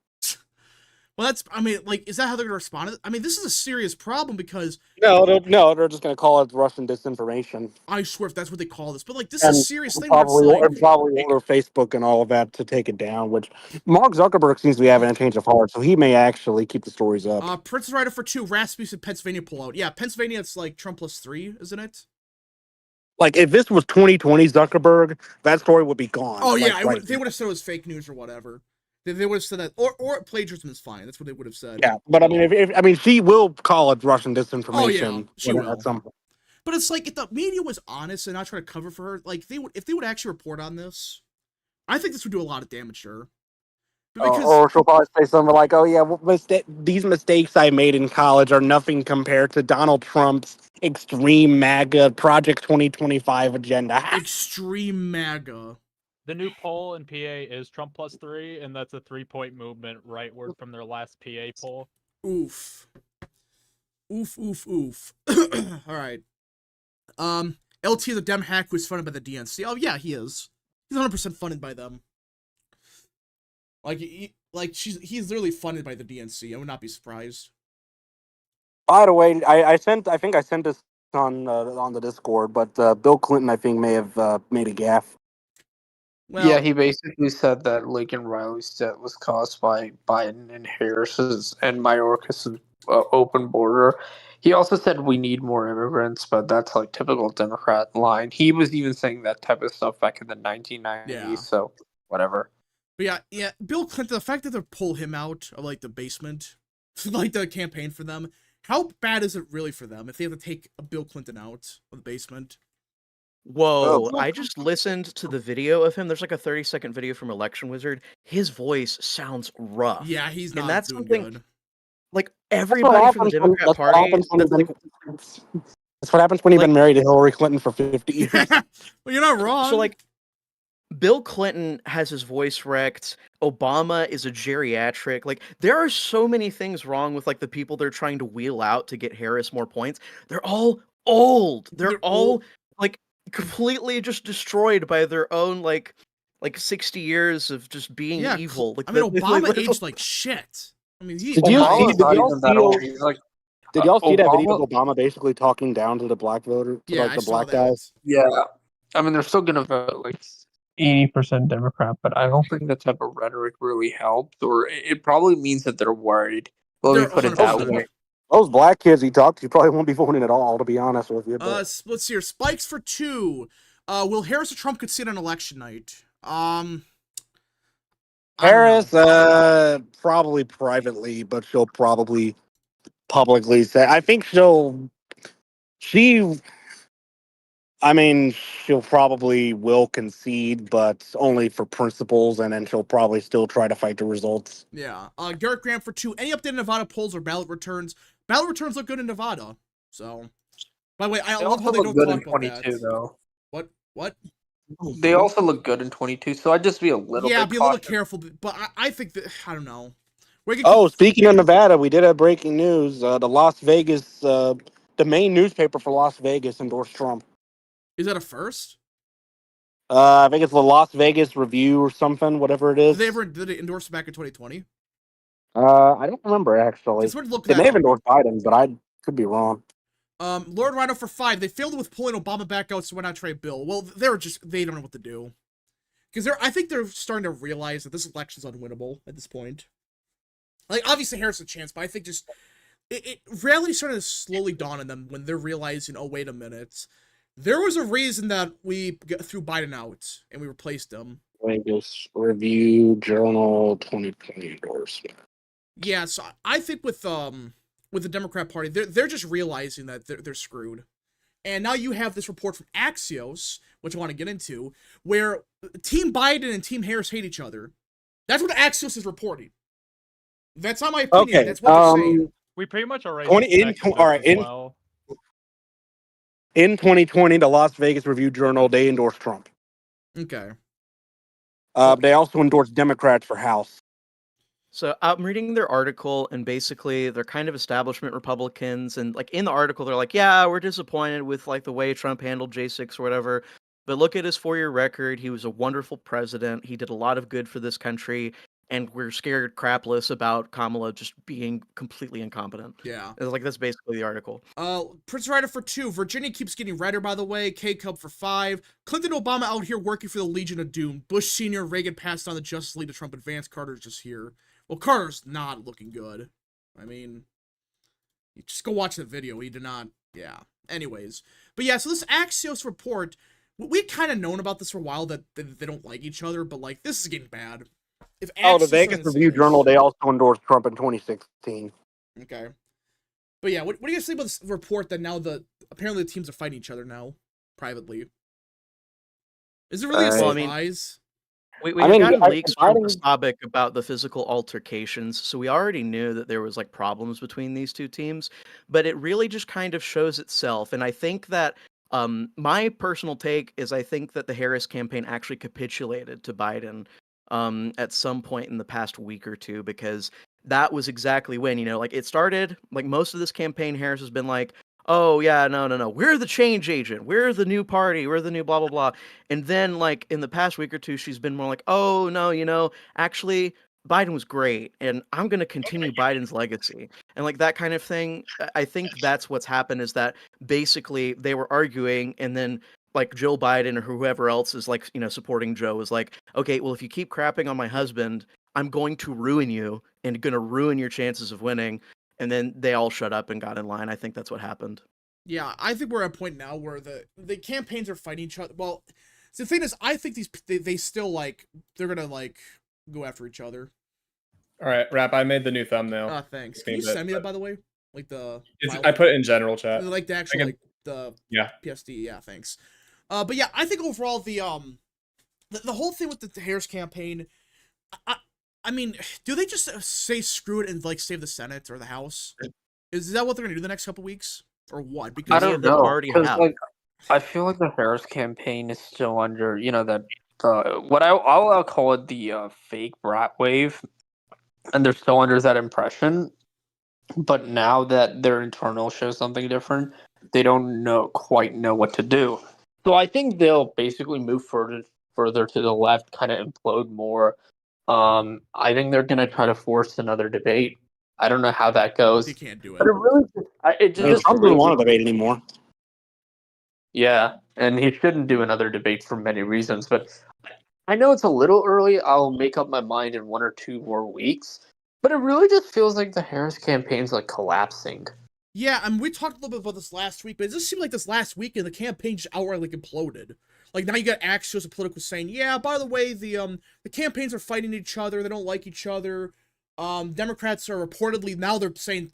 S1: Well, that's, I mean, like, is that how they're gonna respond to it? I mean, this is a serious problem because
S3: No, they're just gonna call it Russian disinformation.
S1: I swear if that's what they call this, but like, this is a
S3: And
S1: serious thing where it's like,
S3: probably order Facebook and all of that to take it down. Which Mark Zuckerberg seems to be having a change of heart, so he may actually keep the stories up.
S1: Princess Rider for 2, Rasmussen, Pennsylvania pull out. Yeah, Pennsylvania, it's like Trump +3, isn't it?
S3: Like if this was 2020 Zuckerberg, that story would be gone.
S1: Oh yeah,
S3: like,
S1: they would have said it was fake news or whatever. They would have said that, or plagiarism is fine. That's what they would have said.
S3: Yeah, but I mean, if she will call it Russian disinformation.
S1: Oh yeah, she will.
S3: At some point.
S1: But it's like if the media was honest and not trying to cover for her, like if they would actually report on this, I think this would do a lot of damage to her. Because
S3: Or she'll probably say something like, "Oh yeah, these mistakes I made in college are nothing compared to Donald Trump's extreme MAGA Project 2025 agenda."
S1: extreme MAGA.
S6: The new poll in PA is Trump +3, and that's a 3-point movement rightward from their last PA poll.
S1: Oof. Oof, oof, oof. All right. LT is a Dem hack who's funded by the DNC. Oh yeah, he is. He's 100% funded by them. Like, he's literally funded by the DNC. I would not be surprised.
S3: By the way, I think I sent this on the Discord, but Bill Clinton I think may have made a gaffe.
S1: Well,
S8: yeah, he basically said that Lincoln Riley's death was caused by Biden and Harris's and Mayorkas' open border. He also said we need more immigrants, but that's like typical Democrat line. He was even saying that type of stuff back in the 1990s,
S1: Yeah.
S8: so whatever.
S1: But yeah, Bill Clinton, the fact that they pull him out of, like, the basement, like, the campaign for them, how bad is it really for them if they have to take a Bill Clinton out of the basement?
S4: Whoa, I just listened to the video of him. There's like a 30-second video from Election Wizard. His voice sounds rough.
S1: Yeah, he's
S4: And
S1: not
S4: that's
S1: doing
S4: something
S1: good.
S4: like everybody from the Democrat Party that's like
S3: That's what happens when you've
S4: Like-
S3: been married to Hillary Clinton for 50 years.
S1: Well, you're not wrong.
S4: so like Bill Clinton has his voice wrecked. Obama is a geriatric. Like there are so many things wrong with like the people they're trying to wheel out to get Harris more points. They're all old. They're all
S1: old.
S4: like completely just destroyed by their own like 60 years of just being
S1: Yeah,
S4: evil. Like
S1: I mean,
S4: the-
S1: Obama aged like shit. I mean,
S3: Did you
S8: Obama's
S3: see-
S8: not
S3: did y'all
S8: even that
S3: see-
S8: old. He's like,
S3: Did y'all see that video
S8: Obama-
S3: of Obama basically talking down to the black voter, to
S1: yeah,
S3: like
S1: I
S3: the
S1: saw
S3: black
S1: that.
S3: guys?
S8: yeah. I mean, they're still gonna vote like 80% Democrat, but I don't think that type of rhetoric really helps, or it probably means that they're worried. Let me
S1: They're
S8: put it that
S1: 100%
S8: way.
S3: Those black kids he talked to probably won't be voting at all, to be honest with you. But
S1: Let's see here. Spikes for 2. Will Harris or Trump concede on election night? I don't
S3: Harris,
S1: know.
S3: probably privately, but she'll probably publicly say. I think she'll probably will concede, but only for principles, and then she'll probably still try to fight the results.
S1: Yeah. Garrett Graham for 2. Any updated Nevada polls or ballot returns? Ballot returns look good in Nevada. So, by the way, I
S8: They
S1: love how
S8: also
S1: they
S8: look
S1: don't
S8: good in
S1: talk about
S8: 22,
S1: that.
S8: though.
S1: What?
S8: They also look good in 22, so I'd just be a little
S1: Yeah,
S8: bit
S1: be a little
S8: cautious.
S1: careful. But I think that, I don't know. We could,
S3: Oh, speaking of Nevada, we did have breaking news. The Las Vegas, the main newspaper for Las Vegas endorsed Trump.
S1: is that a first?
S3: I think it's the Las Vegas Review or something, whatever it is.
S1: Did they endorse it back in 2020?
S3: I don't remember actually.
S1: It's worth looking
S3: They may
S1: that
S3: have
S1: up.
S3: endorsed Biden, but I could be wrong.
S1: Lord Rhino for 5. They failed with pulling Obama back out, so why not try Bill? Well, they don't know what to do. Because I think they're starting to realize that this election's unwinnable at this point. Like, obviously Harris has a chance, but I think just reality's starting to slowly dawn on them when they're realizing, oh, wait a minute. There was a reason that we threw Biden out and we replaced him.
S3: Vegas Review Journal 2020 endorsement.
S1: Yeah, so I think with the Democrat Party, they're just realizing that they're screwed. And now you have this report from Axios, which I want to get into, where Team Biden and Team Harris hate each other. That's what Axios is reporting. That's not my opinion.
S3: Okay,
S1: That's what they're saying.
S6: We pretty much already.
S3: In 2020, the Las Vegas Review Journal, they endorsed Trump.
S1: Okay.
S3: They also endorsed Democrats for House.
S4: So I'm reading their article, and basically they're kind of establishment Republicans, and like in the article they're like, yeah, we're disappointed with like the way Trump handled J6 or whatever, but look at his 4-year record. He was a wonderful president. He did a lot of good for this country, and we're scared crapless about Kamala just being completely incompetent.
S1: Yeah.
S4: It's like that's basically the article.
S1: Prince Ryder for 2. Virginia keeps getting redder, by the way. K-Cub for 5. Clinton Obama out here working for the Legion of Doom. Bush Sr. Reagan passed on the Justice League to Trump advance. Carter's just here. Well, Carter's not looking good. I mean, you just go watch the video. He did not. Yeah. Anyways. But yeah, so this Axios report, we'd kind of known about this for a while, that they don't like each other, but like, this is getting bad. If
S3: the Vegas Review Journal, they also endorsed Trump in 2016.
S1: Okay. But yeah, what do you guys think about this report that now apparently the teams are fighting each other now, privately? Is it really a surprise?
S4: We've gotten leaks from Sabic about the physical altercations, so we already knew that there was like problems between these two teams, but it really just kind of shows itself. And I think that my personal take is I think that the Harris campaign actually capitulated to Biden at some point in the past week or two, because that was exactly when, like it started, like most of this campaign, Harris has been like, oh yeah, no, we're the change agent, we're the new party, we're the new blah blah blah. And then like in the past week or two, she's been more like, oh no, actually Biden was great and I'm going to continue Biden's legacy and like that kind of thing. I think that's what's happened, is that basically they were arguing, and then like Joe Biden or whoever else is like, supporting Joe is like, okay, well, if you keep crapping on my husband, I'm going to ruin you and going to ruin your chances of winning. And then they all shut up and got in line. I think that's what happened.
S1: Yeah, I think we're at a point now where the campaigns are fighting each other. Well, the thing is, I think they still like, they're gonna like go after each other.
S7: All right, Rap, I made the new thumbnail.
S1: Thanks. Can you send me that, by the way? Like
S7: I put it in general chat.
S1: Like the actual the PSD. Yeah, thanks. But yeah, I think overall the whole thing with the Harris campaign, I mean, do they just say screw it and like save the Senate or the House? Is that what they're gonna do the next couple weeks, or what? Because
S8: I don't know. Like, I feel like the Harris campaign is still under, what I'll call it the fake brat wave, and they're still under that impression. But now that their internal shows something different, they don't quite know what to do. So I think they'll basically move further to the left, kind of implode more. I think they're going to try to force another debate. I don't know how that goes.
S1: You can't do it.
S8: But it just
S3: Trump doesn't want to debate anymore.
S8: Yeah, and he shouldn't do another debate for many reasons. But I know it's a little early. I'll make up my mind in 1 or 2 more weeks. But it really just feels like the Harris campaign's like collapsing.
S1: Yeah, I mean, we talked a little bit about this last week, but it just seemed like this last weekend the campaign just outright like imploded. Like now you got Axios and Politico saying, yeah, by the way, the campaigns are fighting each other, they don't like each other. Democrats are reportedly now they're saying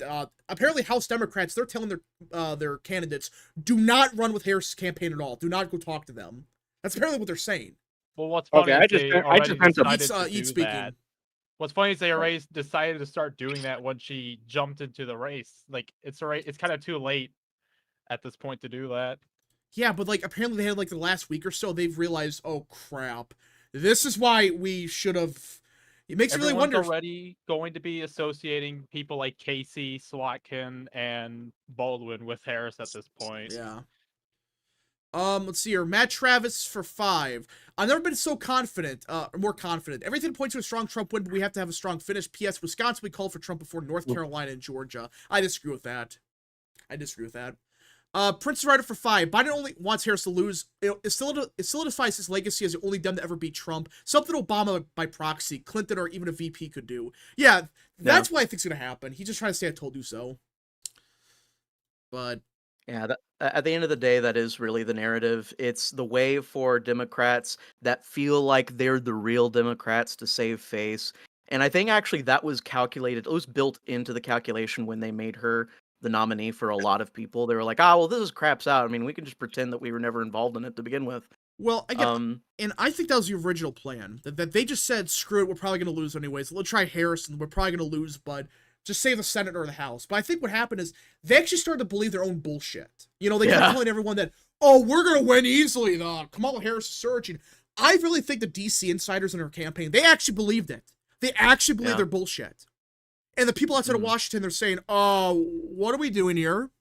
S1: apparently House Democrats, they're telling their candidates, do not run with Harris' campaign at all. Do not go talk to them. That's apparently what they're saying.
S6: Well, what's funny
S1: speaking.
S6: What's funny is they already decided to start doing that when she jumped into the race. Like it's kind of too late at this point to do that.
S1: Yeah, but like apparently they had like the last week or so they've realized, oh crap, this is why we should have. It makes you really wonder.
S6: Already going to be associating people like Casey, Swatkin, and Baldwin with Harris at this point.
S1: Yeah. Let's see here. Matt Travis for 5. I've never been so confident, more confident. Everything points to a strong Trump win, but we have to have a strong finish. P.S. Wisconsin, we called for Trump before North Carolina and Georgia. I disagree with that. Prince Ryder for 5. Biden only wants Harris to lose. It solidifies his legacy as the only Dem to ever beat Trump. Something Obama by proxy, Clinton, or even a VP could do. Yeah, that's what I think's gonna happen. He's just trying to say I told you so. But
S4: Yeah, at the end of the day, that is really the narrative. It's the way for Democrats that feel like they're the real Democrats to save face. And I think actually that was calculated. It was built into the calculation when they made her the nominee for a lot of people. They were like, "Oh, well, this is craps out. I mean, we can just pretend that we were never involved in it to begin with."
S1: well, again, and I think that was the original plan. That they just said, "Screw it, we're probably gonna lose anyways. Let's try Harris, and we're probably gonna lose, but just save the Senate or the House." But I think what happened is they actually started to believe their own bullshit. You know, they kept telling everyone that, "Oh, we're gonna win easily. The Kamala Harris is surging." I really think the DC insiders in her campaign, they actually believed it. They actually believe their bullshit. And the people outside of Washington, they're saying, "Oh, what are we doing here?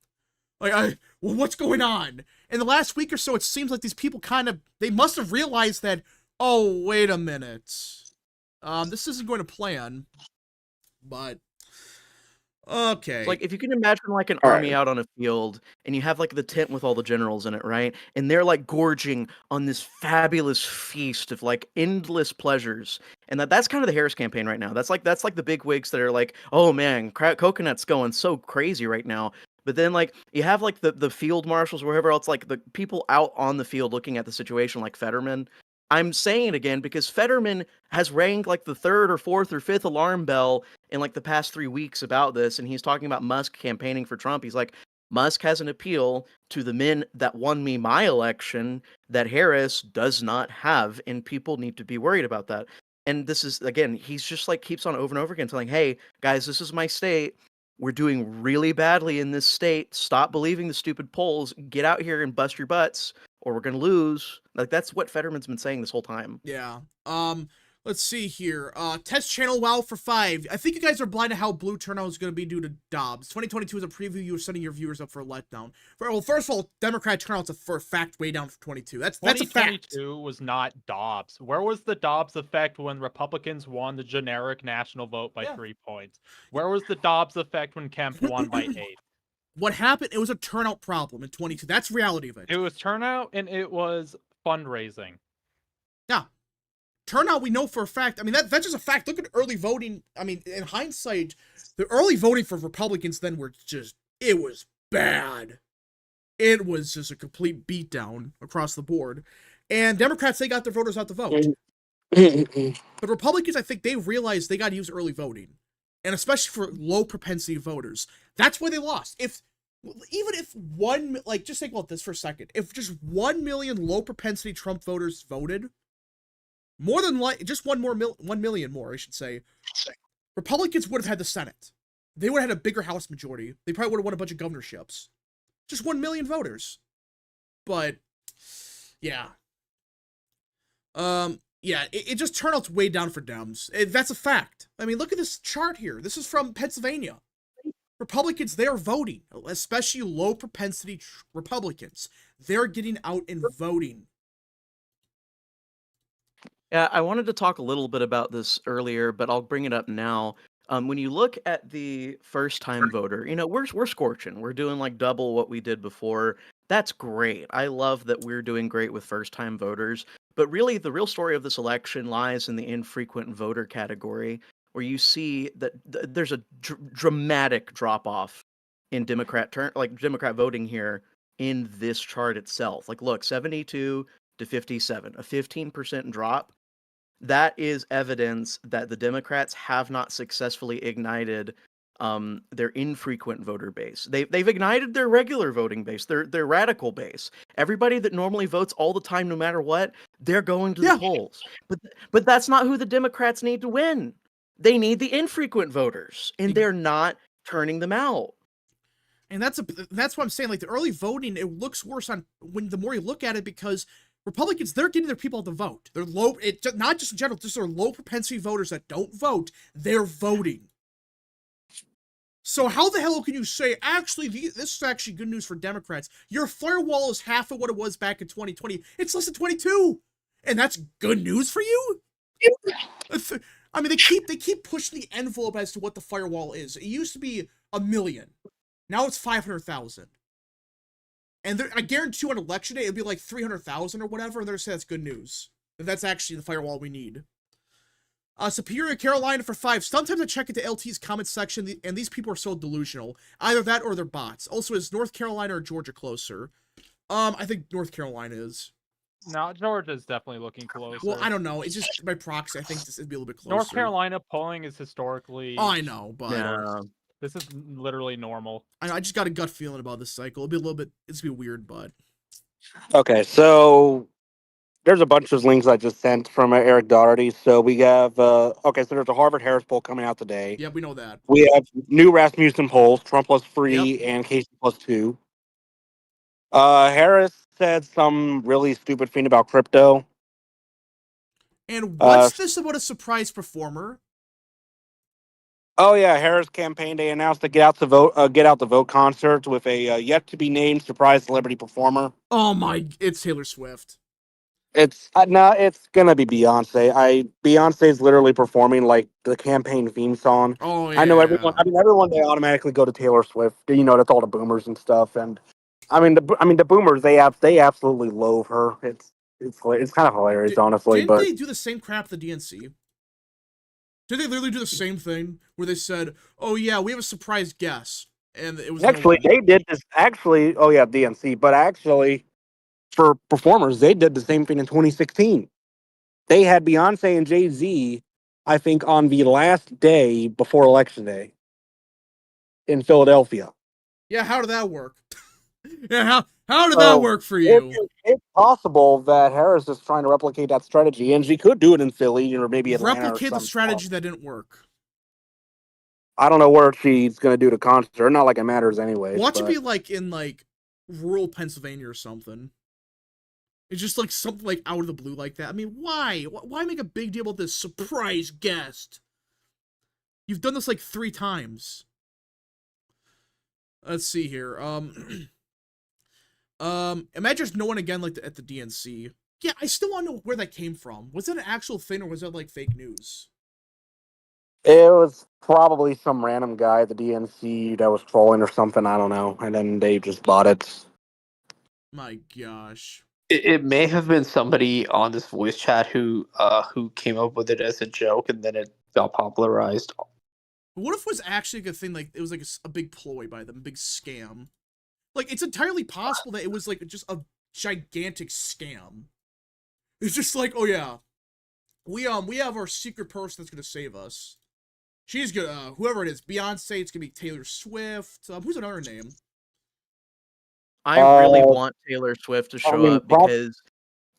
S1: Like, well, what's going on?" In the last week or so, it seems like these people they must have realized that, oh, wait a minute. This isn't going to plan. But, okay.
S4: It's like, if you can imagine like an army out on a field, and you have like the tent with all the generals in it, right? And they're like gorging on this fabulous feast of like endless pleasures. And that's kind of the Harris campaign right now. That's like the big wigs that are like, "Oh man, coconut's going so crazy right now." But then like you have like the field marshals or whatever else, like the people out on the field looking at the situation, like Fetterman. I'm saying it again because Fetterman has rang like the 3rd or 4th or 5th alarm bell in like the past 3 weeks about this, and he's talking about Musk campaigning for Trump. He's like, Musk has an appeal to the men that won me my election that Harris does not have, and people need to be worried about that. And this is, again, he's just like keeps on over and over again telling, "Hey guys, this is my state. We're doing really badly in this state. Stop believing the stupid polls. Get out here and bust your butts, or we're gonna lose." Like, that's what Fetterman's been saying this whole time.
S1: Yeah. Let's see here. Test channel WoW for 5. I think you guys are blind to how blue Turnout is going to be due to Dobbs. 2022 is a preview. You were setting your viewers up for a letdown. Well, first of all, Democrat turnout's for a fact way down for 22. That's a fact.
S6: 2022 was not Dobbs. Where was the Dobbs effect when Republicans won the generic national vote by 3 points? Where was the Dobbs effect when Kemp won by 8?
S1: What happened? It was a turnout problem in 22. That's the reality of it.
S6: It was turnout and it was fundraising.
S1: Yeah. Turnout, we know for a fact. I mean, that's just a fact. Look at early voting. I mean, in hindsight, the early voting for Republicans then it was bad. It was just a complete beatdown across the board. And Democrats, they got their voters out to vote. But Republicans, I think they realized they got to use early voting. And especially for low propensity voters. That's why they lost. Even if just think about this for a second. If just 1 million low propensity Trump voters voted, more than just 1 million more, I should say, Republicans would have had the Senate. They would have had a bigger House majority. They probably would have won a bunch of governorships. Just 1 million voters. But, yeah. It just turned out way down for Dems. That's a fact. I mean, look at this chart here. This is from Pennsylvania. Republicans, they are voting, especially low propensity Republicans. They're getting out and voting.
S4: Yeah, I wanted to talk a little bit about this earlier, but I'll bring it up now. When you look at the first-time voter, we're scorching. We're doing like double what we did before. That's great. I love that we're doing great with first-time voters. But really, the real story of this election lies in the infrequent voter category, where you see that there's a dramatic drop-off in Democrat voting here in this chart itself. Like, look, 72 to 57, a 15% drop. That is evidence that the Democrats have not successfully ignited their infrequent voter base. They've ignited their regular voting base, their radical base. Everybody that normally votes all the time, no matter what, they're going to the polls. But that's not who the Democrats need to win. They need the infrequent voters, and they're not turning them out.
S1: And that's what I'm saying. Like, the early voting, it looks worse the more you look at it, because Republicans, they're getting their people to vote. They're low, not just in general, just their low propensity voters that don't vote, they're voting. So how the hell can you say, actually, this is actually good news for Democrats? Your firewall is half of what it was back in 2020. It's less than 22. And that's good news for you? I mean, they keep pushing the envelope as to what the firewall is. It used to be 1 million. Now it's 500,000. And I guarantee you on election day, it'll be like 300,000 or whatever, and they're saying that's good news. That's actually the firewall we need. Superior Carolina for 5. Sometimes I check into LT's comment section, and these people are so delusional. Either that or they're bots. Also, is North Carolina or Georgia closer? I think North Carolina is.
S6: No, Georgia's definitely looking closer.
S1: Well, I don't know. It's just by proxy. I think this would be a little bit closer.
S6: North Carolina polling is historically.
S1: Oh, I know, but
S4: Yeah.
S6: This is literally normal.
S1: I just got a gut feeling about this cycle. It'll be a little bit. It's gonna be weird, but
S3: Okay, so there's a bunch of links I just sent from Eric Doherty. So we have okay, so there's a Harvard Harris poll coming out today.
S1: yeah, we know that.
S3: We have new Rasmussen polls, Trump plus 3 and Casey plus 2. Harris said some really stupid thing about crypto.
S1: And what's this about a surprise performer?
S3: Oh yeah, Harris campaign. They announced the Get Out the Vote concert with a yet to be named surprise celebrity performer.
S1: Oh my! It's Taylor Swift.
S3: It's no, it's gonna be Beyonce. Beyonce's literally performing like the campaign theme song.
S1: Oh yeah.
S3: I know everyone. I mean, everyone they automatically go to Taylor Swift. You know, that's all the boomers and stuff. And the boomers they absolutely loathe her. It's kind of hilarious, honestly.
S1: Didn't
S3: But
S1: they do the same crap at the DNC? Did they literally do the same thing where they said, "Oh yeah, we have a surprise guest," and it was
S3: actually they did this. Actually, oh yeah, DNC. But actually, for performers, they did the same thing in 2016. They had Beyonce and Jay-Z, I think, on the last day before Election Day in Philadelphia.
S1: Yeah, how did that work? Yeah, how did that work for you?
S3: It's possible that Harris is trying to replicate that strategy, and she could do it in Philly or maybe Atlanta.
S1: Replicate the strategy that didn't work.
S3: I don't know where she's going to do the concert. Not like it matters anyway.
S1: Watch it be like in like rural Pennsylvania or something. It's just like something like out of the blue like that. I mean, why? Why make a big deal about this surprise guest? You've done this like 3 times. Let's see here. Imagine there's no one again like at the DNC. Yeah, I still want to know where that came from. Was it an actual thing or was that like fake news?
S3: It was probably some random guy at the DNC that was trolling or something. I don't know. And then they just bought it.
S1: My gosh.
S8: It may have been somebody on this voice chat who came up with it as a joke, and then it got popularized.
S1: What if it was actually a good thing? Like it was like a big ploy by them, a big scam. Like it's entirely possible that it was like just a gigantic scam. It's just like, oh yeah, we have our secret person that's gonna save us. She's gonna whoever it is, Beyonce. It's gonna be Taylor Swift. Who's another name?
S4: I really want Taylor Swift to show up because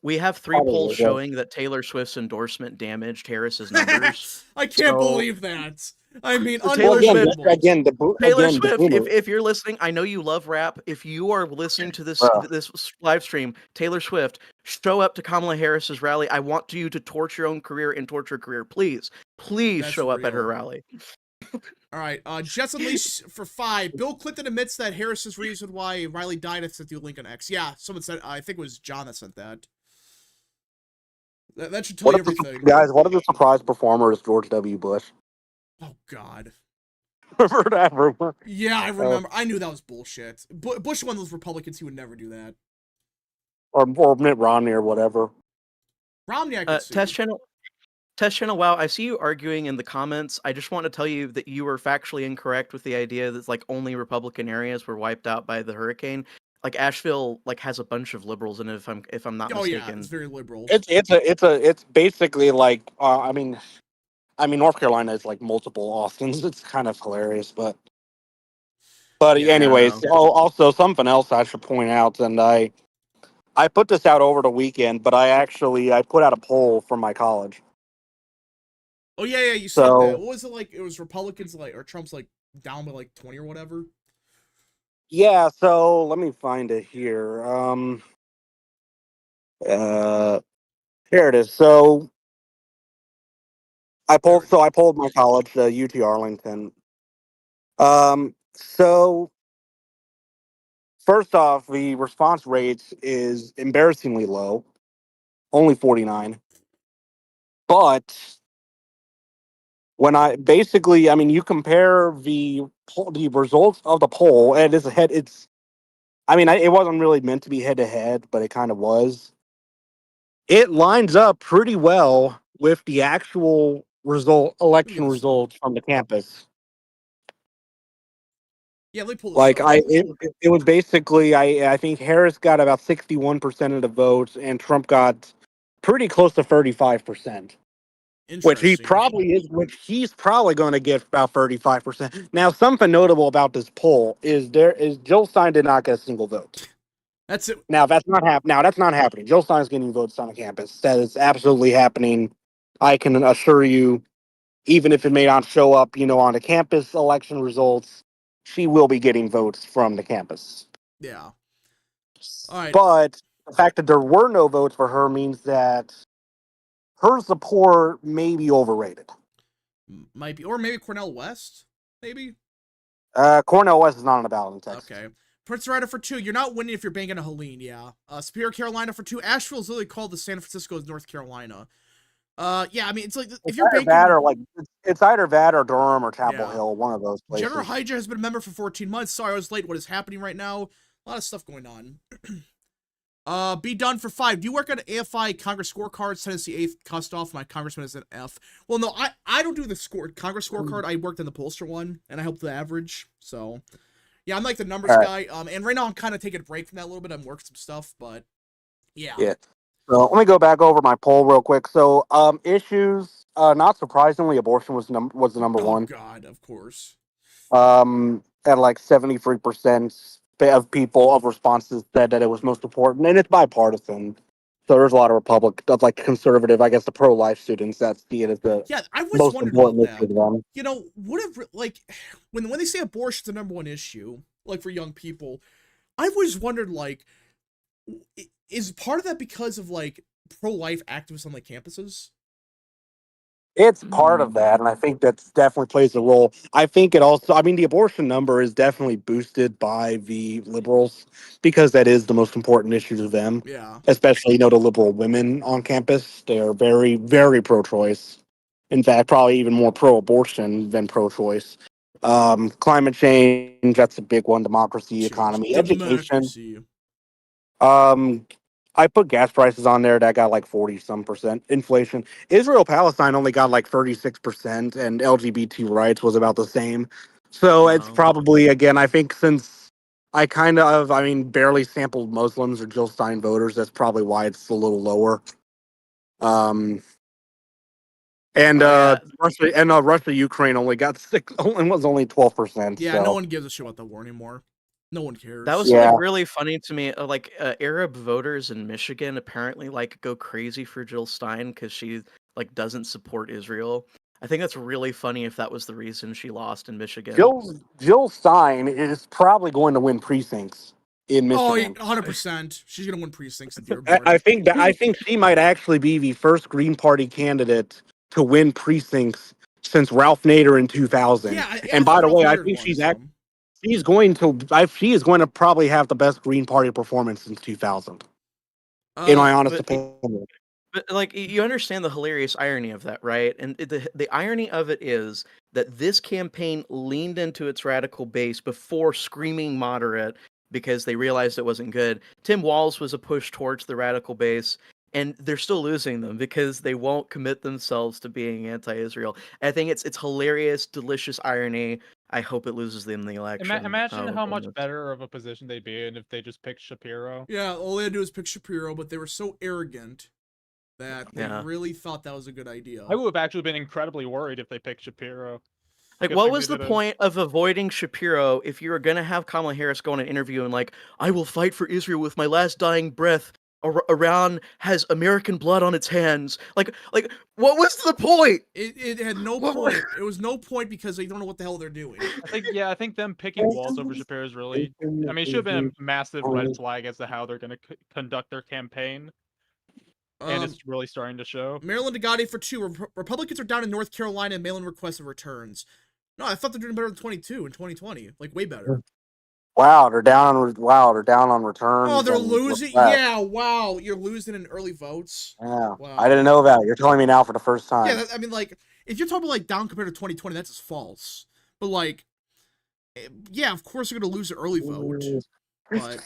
S4: we have 3 polls showing that Taylor Swift's endorsement damaged Harris's numbers.
S1: I can't believe that. I mean,
S4: Taylor Swift.
S3: Taylor
S4: Swift, if you're listening, I know you love rap. If you are listening to this live stream, Taylor Swift, show up to Kamala Harris's rally. I want you to torch your own career and torch her career. Please show up at her rally.
S1: All right, Jets Unleashed for 5. Bill Clinton admits that Harris's reason why Riley died. I sent you a link on X. Yeah, someone said. I think it was John that sent that. That should tell you everything.
S3: Guys, what if the surprise performer is George W. Bush?
S1: Oh God.
S3: Remember that rumor?
S1: Yeah, I remember. I knew that was bullshit. Bush one of those Republicans who would never do that.
S3: Or Mitt Romney or whatever.
S1: Romney, I could see.
S4: Test channel. Wow, I see you arguing in the comments. I just want to tell you that you were factually incorrect with the idea that like only Republican areas were wiped out by the hurricane. Like Asheville, like has a bunch of liberals in it. If I'm not mistaken.
S1: Yeah, it's very liberal.
S3: It's basically like I mean North Carolina is like multiple Austins. It's kind of hilarious, but anyways, also something else I should point out, and I put this out over the weekend, but I put out a poll from my college.
S1: Oh yeah, you said that. What was it like? It was Republicans like or Trump's like down by like 20 or whatever.
S3: Yeah, so let me find it here. Here it is. So I polled my college, UT Arlington, So first off, the response rate is embarrassingly low, only 49. But when I mean, you compare the results of the poll, and it's a head. It's, I mean, it wasn't really meant to be head to head, but it kind of was. It lines up pretty well with the actual
S1: Let me get
S3: election
S1: this up.
S3: results from the campus.
S1: Yeah, let me pull this
S3: Like
S1: up.
S3: it was basically I think Harris got about 61% of the votes, and Trump got pretty close to 35%.
S1: Interesting.
S3: Which he's probably going to get about 35%. Now, something notable about this poll is Jill Stein did not get a single vote.
S1: That's it.
S3: Now that's not happening. Jill Stein's getting votes on the campus. That is absolutely happening. I can assure you, even if it may not show up, on the campus election results, she will be getting votes from the campus.
S1: Yeah. All right.
S3: But the fact that there were no votes for her means that her support may be overrated.
S1: Might be, or maybe Cornell West. Maybe.
S3: Cornell West is not on the ballot in Texas.
S1: Okay. Prince Ryder for 2. You're not winning if you're banking a Helene. Yeah. Superior Carolina for 2. Asheville is literally called the San Francisco's North Carolina. Yeah. I mean, it's like if you're banking
S3: that, or like it's either that or Durham or Chapel
S1: Yeah.
S3: Hill, one of those places.
S1: General Hydra has been a member for 14 months. Sorry, I was late. What is happening right now? A lot of stuff going on. Be done for 5. Do you work at AFI Congress scorecards? Tennessee 8th cussed off. My congressman is an F. Well, no, I don't do the Congress scorecard. I worked in the pollster one, and I helped the average. So, yeah, I'm like the numbers guy. And right now I'm kind of taking a break from that a little bit. I'm working some stuff, but yeah.
S3: Yeah. So let me go back over my poll real quick. So, issues. Not surprisingly, abortion was the number one.
S1: Oh God, of course.
S3: At like 73% of people of responses said that it was most important, and it's bipartisan. So there's a lot of like conservative, I guess, the pro-life students that see it as the
S1: I was
S3: most
S1: wondering about
S3: important issue to them.
S1: You know, what if like when they say abortion's the number one issue, like for young people, I've always wondered like, is part of that because of like pro-life activists on like campuses?
S3: It's part of that, and I think that definitely plays a role. I think it also, I mean, the abortion number is definitely boosted by the liberals because that is the most important issue to them.
S1: Yeah.
S3: Especially, the liberal women on campus. They are very, very pro-choice. In fact, probably even more pro-abortion than pro-choice. Climate change, that's a big one. Democracy, economy, education.
S1: Democracy.
S3: I put gas prices on there that got like 40% inflation. Israel Palestine only got like 36%, and LGBT rights was about the same. So it's probably, again, I think since I mean, barely sampled Muslims or Jill Stein voters, that's probably why it's a little lower. Russia Ukraine only got was only 12%.
S1: Yeah,
S3: so.
S1: no one gives a shit about the war anymore. No one cares.
S4: That was like really funny to me. Arab voters in Michigan apparently like go crazy for Jill Stein because she like doesn't support Israel. I think that's really funny if that was the reason she lost in Michigan.
S3: Jill Stein is probably going to win precincts in Michigan.
S1: Oh, 100%. She's gonna win precincts in Dearborn.
S3: I think she might actually be the first Green Party candidate to win precincts since Ralph Nader in 2000.
S1: Yeah,
S3: and by the way, I think she is going to probably have the best Green Party performance since 2000. In my honest opinion.
S4: But like you understand the hilarious irony of that, right? And the irony of it is that this campaign leaned into its radical base before screaming moderate because they realized it wasn't good. Tim Walz was a push towards the radical base, and they're still losing them because they won't commit themselves to being anti-Israel. I think it's hilarious, delicious irony. I hope it loses them the election.
S6: Imagine how much better of a position they'd be in if they just picked Shapiro.
S1: Yeah, all they had to do is pick Shapiro, but they were so arrogant that they really thought that was a good idea.
S6: I would have actually been incredibly worried if they picked Shapiro.
S4: Like, what was the point of avoiding Shapiro if you were going to have Kamala Harris go on an interview and like, I will fight for Israel with my last dying breath. Iran has American blood on its hands. Like, what was the point?
S1: It had no point. It was no point because they don't know what the hell they're doing.
S6: I think them picking Walz over Shapiro is really, I mean, it should have been a massive red flag as to how they're going to conduct their campaign. And it's really starting to show.
S1: Maryland Agati for 2. Republicans are down in North Carolina and mail-in requests of returns. No, I thought they're doing better than 22 in 2020. Like, way better.
S3: Wow, they're down on returns.
S1: Oh, they're
S3: and
S1: losing?
S3: less.
S1: Yeah, wow. You're losing in early votes.
S3: Yeah,
S1: Wow.
S3: I didn't know that. You're telling me now for the first time.
S1: Yeah, I mean, like, if you're talking about, like, down compared to 2020, that's just false. But, like, yeah, of course they're going to lose an early vote. But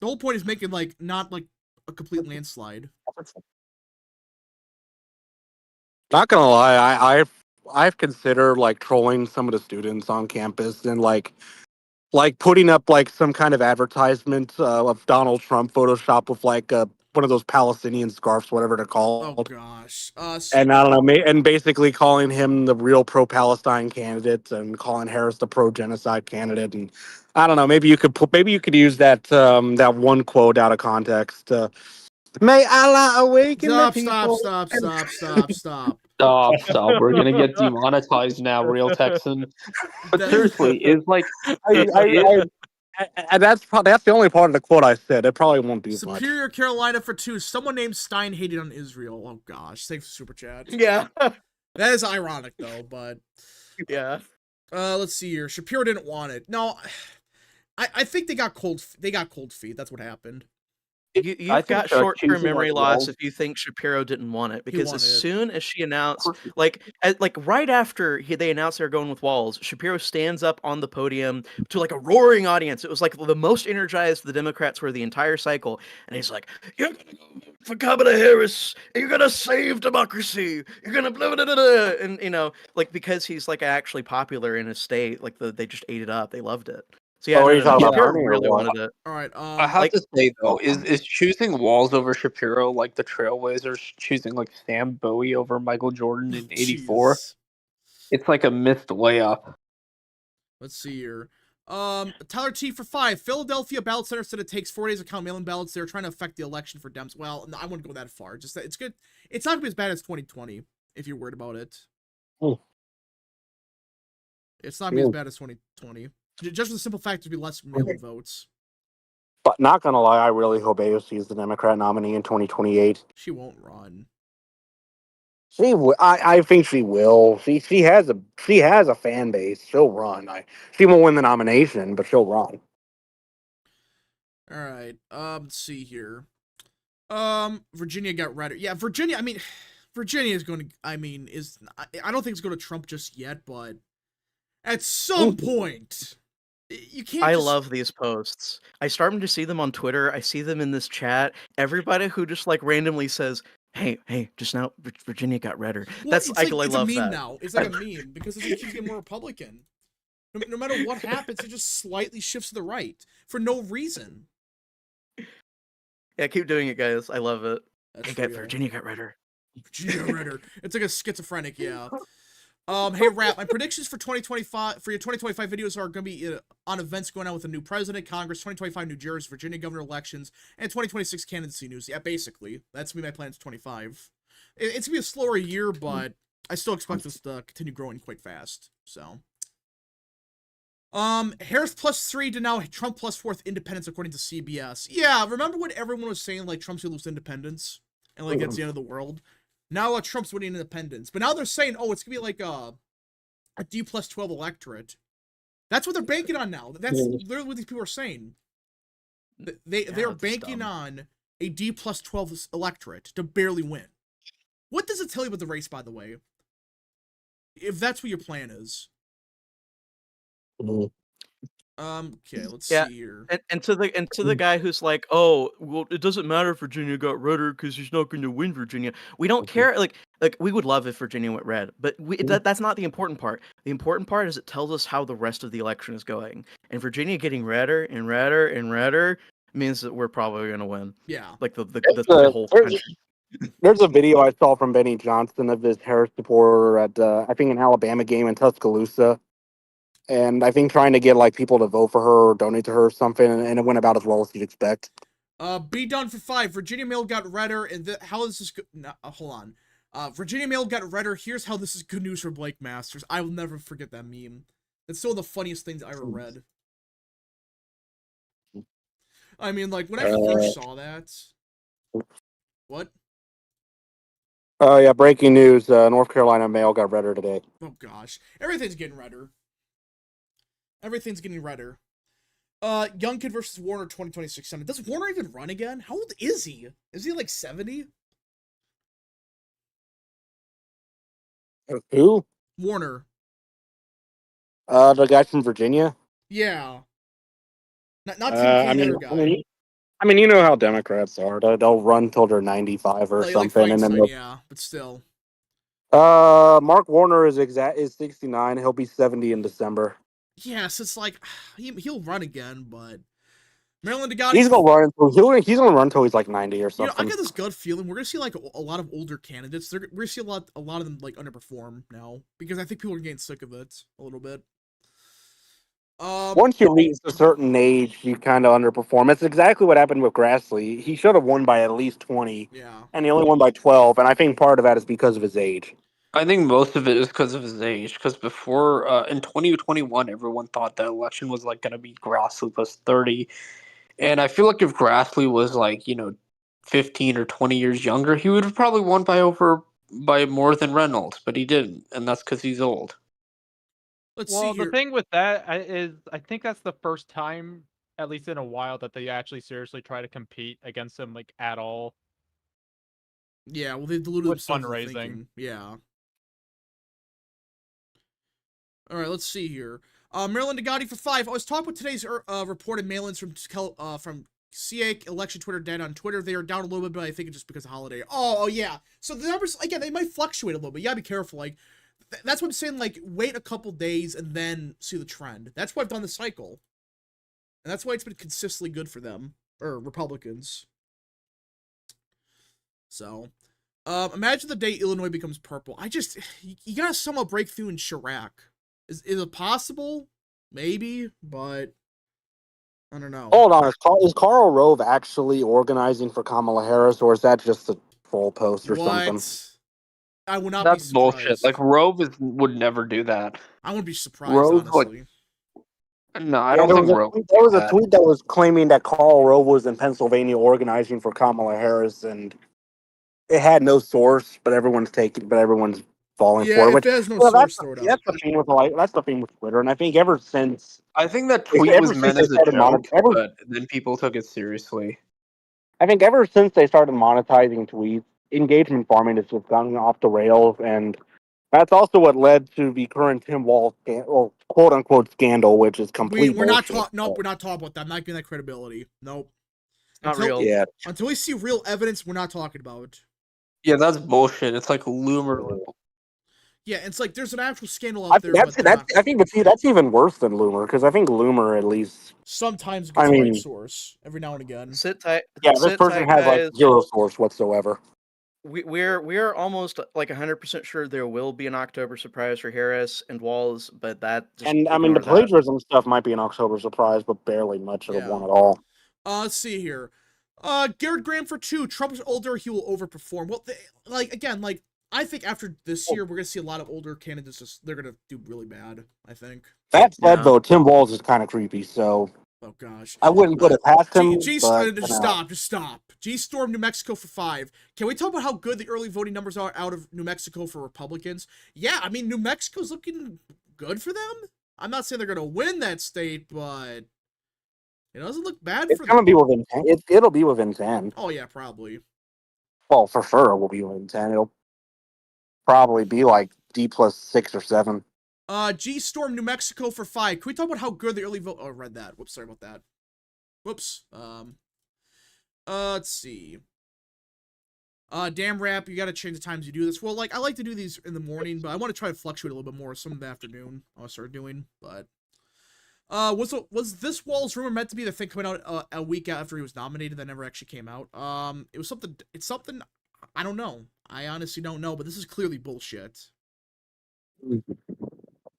S1: the whole point is making, like, not, like, a complete landslide.
S3: Not gonna lie, I've considered like trolling some of the students on campus and like putting up like some kind of advertisement of Donald Trump Photoshop with like one of those Palestinian scarves, whatever they're
S1: Oh,
S3: called.
S1: gosh.
S3: And I don't know, and basically calling him the real pro-Palestine candidate and calling Harris the pro-genocide candidate. And I don't know, maybe you could use that that one quote out of context. May Allah awaken the
S1: Stop,
S3: people.
S1: stop.
S8: Stop. We're gonna get demonetized now, real Texan. But seriously, is like
S3: And that's the only part of the quote I said. It probably won't do much.
S1: Superior Carolina for 2. Someone named Stein hated on Israel. Oh, gosh. Thanks for Super Chat.
S4: Yeah.
S1: That is ironic, though, but...
S4: Yeah.
S1: Let's see here. Shapiro didn't want it. No, I think they got cold feet. That's what happened.
S4: You've got short-term memory loss if you think Shapiro didn't want it, because as soon as she announced, like right after they announced they were going with walls, Shapiro stands up on the podium to like a roaring audience. It was like the most energized the Democrats were the entire cycle, and he's like, "You're gonna go for Kamala Harris, and you're gonna save democracy. You're gonna blah blah blah blah," and you know, like because he's like actually popular in his state, like they just ate it up. They loved it. So yeah, Shapiro really wanted it.
S1: All right.
S8: I have to say though, is choosing Walls over Shapiro like the Trailblazers choosing like Sam Bowie over Michael Jordan in '84? It's like a missed layup.
S1: Let's see here. Tyler T for 5. Philadelphia ballot center said it takes 4 days to count mail-in ballots. They're trying to affect the election for Dems. Well, no, I wouldn't go that far. Just that it's good. It's not gonna be as bad as 2020 if you're worried about it. It's not gonna be as bad as 2020. Just for the simple fact there'd be less mail-in votes.
S3: But not gonna lie, I really hope AOC is the Democrat nominee in 2028.
S1: She won't run.
S3: I think she will. She has a fan base. She'll run. She won't win the nomination, but she'll run.
S1: All right. Let's see here. Virginia got redder. Yeah, Virginia. I mean, Virginia is going to. I mean, I don't think it's going to Trump just yet, but at some point, you can't.
S4: I love these posts. I started to see them on Twitter. I see them in this chat. Everybody who just like randomly says, Hey, just now Virginia got redder.
S1: Well,
S4: That's
S1: I
S4: love
S1: a meme
S4: that.
S1: now. It's like a meme because it keeps getting more Republican. No matter what happens, it just slightly shifts to the right for no reason.
S4: Yeah, keep doing it, guys. I love it.
S1: Virginia got redder. Virginia got redder. It's like a schizophrenic, yeah. Hey, Rap, my predictions for 2025 for your 2025 videos are going to be on events going on with a new president, Congress, 2025 New Jersey, Virginia governor elections, and 2026 candidacy news. Yeah, basically. That's going to be my plans for 25. It's going to be a slower year, but I still expect this to continue growing quite fast. So, Harris +3 to now Trump +4 independence according to CBS. Yeah, remember when everyone was saying like Trump's gonna lose independence and like it's the end of the world? Now Trump's winning independence, but now they're saying, oh, it's gonna be like a D +12 electorate. That's what they're banking on now. That's literally what these people are saying. They are banking on a D +12 electorate to barely win. What does it tell you about the race, by the way? If that's what your plan is. Okay, let's see here.
S4: And to the guy who's like, oh, well, it doesn't matter if Virginia got redder because he's not going to win Virginia. We don't care. Like we would love if Virginia went red, but that's not the important part. The important part is it tells us how the rest of the election is going. And Virginia getting redder and redder and redder means that we're probably going to win.
S1: Yeah,
S4: like the whole country.
S3: There's a video I saw from Benny Johnson of this Harris supporter at I think an Alabama game in Tuscaloosa. And I think trying to get like people to vote for her or donate to her or something, and it went about as well as you'd expect.
S1: Be done for 5. Virginia mail got redder, and how is this good? Hold on. Virginia mail got redder. Here's how this is good news for Blake Masters. I will never forget that meme. It's still the funniest things I ever read. I mean, like when I first saw that. What?
S3: Oh yeah, breaking news. North Carolina mail got redder today.
S1: Oh gosh, everything's getting redder. Everything's getting redder. Young Kid versus Warner 2026 Senate. Does Warner even run again? How old is he? Is he like 70?
S3: Who?
S1: Warner.
S3: The guy from Virginia.
S1: Yeah. Not Tim
S3: I
S1: Clean
S3: mean,
S1: Hair guy.
S3: you know how Democrats are. They'll run till they're 95 or
S1: Like
S3: something, and then
S1: Feinstein,
S3: they'll.
S1: yeah, but still.
S3: Mark Warner is 69. He'll be 70 in December.
S1: Yeah, so it's like he'll run again, but Maryland Degati.
S3: He's gonna run until he's gonna run until he's like 90 or something.
S1: I got this gut feeling we're gonna see like a lot of older candidates. We're gonna see a lot of them like underperform now because I think people are getting sick of it a little bit.
S3: Once you reach a certain age, you kind of underperform. It's exactly what happened with Grassley. He should have won by at least 20,
S1: Yeah,
S3: and he only won by 12. And I think part of that is because of his age.
S8: I think most of it is because of his age. Because before, in 2021, everyone thought the election was like gonna be Grassley plus 30, and I feel like if Grassley was like 15 or 20 years younger, he would have probably won by more than Reynolds, but he didn't, and that's because he's old.
S1: let's
S6: Well,
S1: see
S6: the
S1: here.
S6: thing with that is, I think that's the first time, at least in a while, that they actually seriously try to compete against him, like, at all.
S1: Yeah, well, they deluded
S6: With
S1: themselves into
S6: fundraising.
S1: thinking. Yeah. All right, let's see here. Maryland Degati for 5. I was talking with today's reported mail-ins from CA election Twitter dead on Twitter. They are down a little bit, but I think it's just because of holiday. Oh yeah. So the numbers again, they might fluctuate a little bit. You gotta be careful. Like that's what I'm saying. Like wait a couple days and then see the trend. That's why I've done the cycle, and that's why it's been consistently good for them or Republicans. So, imagine the day Illinois becomes purple. You gotta somehow break through in Chirac. Is it possible? Maybe, but I don't know.
S3: Hold on, is Karl Rove actually organizing for Kamala Harris, or is that just a troll post or something?
S1: I would not
S8: That's
S1: be surprised.
S8: bullshit. Like Rove would never do that.
S1: I wouldn't be surprised,
S8: Rove,
S1: honestly.
S8: No, I don't think Rove.
S3: There was a tweet that was claiming that Karl Rove was in Pennsylvania organizing for Kamala Harris, and it had no source, but everyone's falling for it.
S1: If
S3: Which,
S1: it has no source, throw it out.
S3: That's the thing with Twitter, and I think ever since
S8: I think that tweet was meant as a joke, but then people took it seriously.
S3: I think ever since they started monetizing tweets, engagement farming has just gone off the rails, and that's also what led to the current Tim Walz quote unquote scandal, which is complete
S1: We're not
S3: bullshit.
S1: nope, we're not talking about that. I'm not giving that credibility. Nope.
S4: Not real.
S3: Yeah.
S1: Until we see real evidence, we're not talking about it.
S8: Yeah, that's bullshit. It's like Loomer.
S1: Yeah, it's like there's an actual scandal out there.
S3: I think, but see, that's even worse than Loomer, because I think Loomer at least
S1: sometimes gets the right source every now and again.
S4: Sit tight.
S3: Yeah, this person has like zero source whatsoever.
S4: We're almost like 100% sure there will be an October surprise for Harris and Walz, but that.
S3: And I mean, the plagiarism stuff might be an October surprise, but barely much of one at all.
S1: Let's see here. Garrett Graham for 2. Trump is older, he will overperform. Well, I think after this year, we're gonna see a lot of older candidates. They're gonna do really bad. I think.
S3: That said, though, Tim Walz is kind of creepy, so.
S1: Oh gosh.
S3: I wouldn't put it past him.
S1: Just stop. G-Storm, New Mexico for 5. Can we talk about how good the early voting numbers are out of New Mexico for Republicans? Yeah, I mean, New Mexico's looking good for them. I'm not saying they're gonna win that state, but it doesn't look bad for them.
S3: It's gonna be within 10. It'll be within 10.
S1: Oh yeah, probably.
S3: Well, for sure it will be within 10. It'll probably be like D plus 6 or 7.
S1: G-Storm, New Mexico for 5. Can we talk about how good the early vote? Oh, I read that. Whoops, sorry about that. Whoops. Let's see. Damn rap, you gotta change the times you do this. Well, like, I like to do these in the morning, but I want to try to fluctuate a little bit more. Some in the afternoon I'll start doing, but... was this Walz rumor meant to be the thing coming out a week after he was nominated that never actually came out? It's something, I don't know. I honestly don't know, but this is clearly bullshit.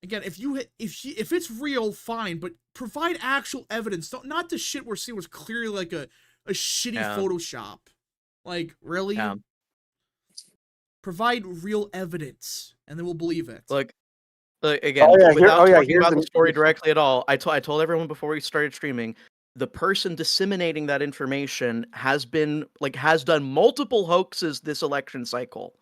S1: Again, if it's real, fine, but provide actual evidence. Not the shit we're seeing was clearly like a shitty Photoshop. Like, really?
S4: Yeah.
S1: Provide real evidence, and then we'll believe it.
S4: Look, again, without talking about the story directly at all, I told everyone before we started streaming, the person disseminating that information has done multiple hoaxes this election cycle.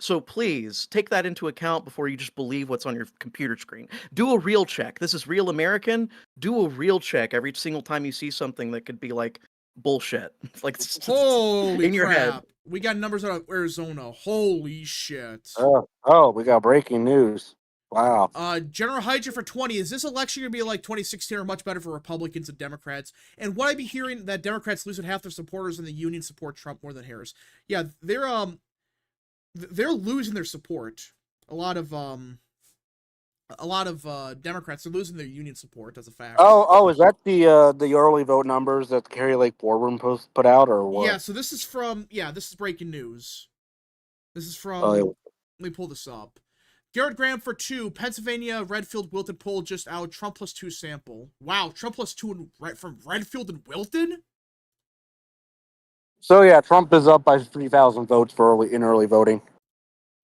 S4: So please take that into account before you just believe what's on your computer screen. Do a real check. This is real American. Do a real check every single time you see something that could be like bullshit. Like
S1: Holy
S4: in your head.
S1: crap. We got numbers out of Arizona. Holy shit.
S3: Oh, we got breaking news. Wow.
S1: General Hydra for 20. Is this election going to be like 2016 or much better for Republicans and Democrats? And what I be hearing that Democrats losing half their supporters and the union support Trump more than Harris. Yeah, they're losing their support. A lot of Democrats are losing their union support as a fact.
S3: Oh, is that the early vote numbers that the Carrie Lake Boardroom Post put out, or what?
S1: Yeah, so this is breaking news. This is from,
S3: Oh, yeah.
S1: let me pull this up. Garrett Graham for 2. Pennsylvania Redfield Wilton poll just out. Trump plus 2 sample. Wow, Trump plus 2 from Redfield and Wilton?
S3: So yeah, Trump is up by 3,000 votes for early voting.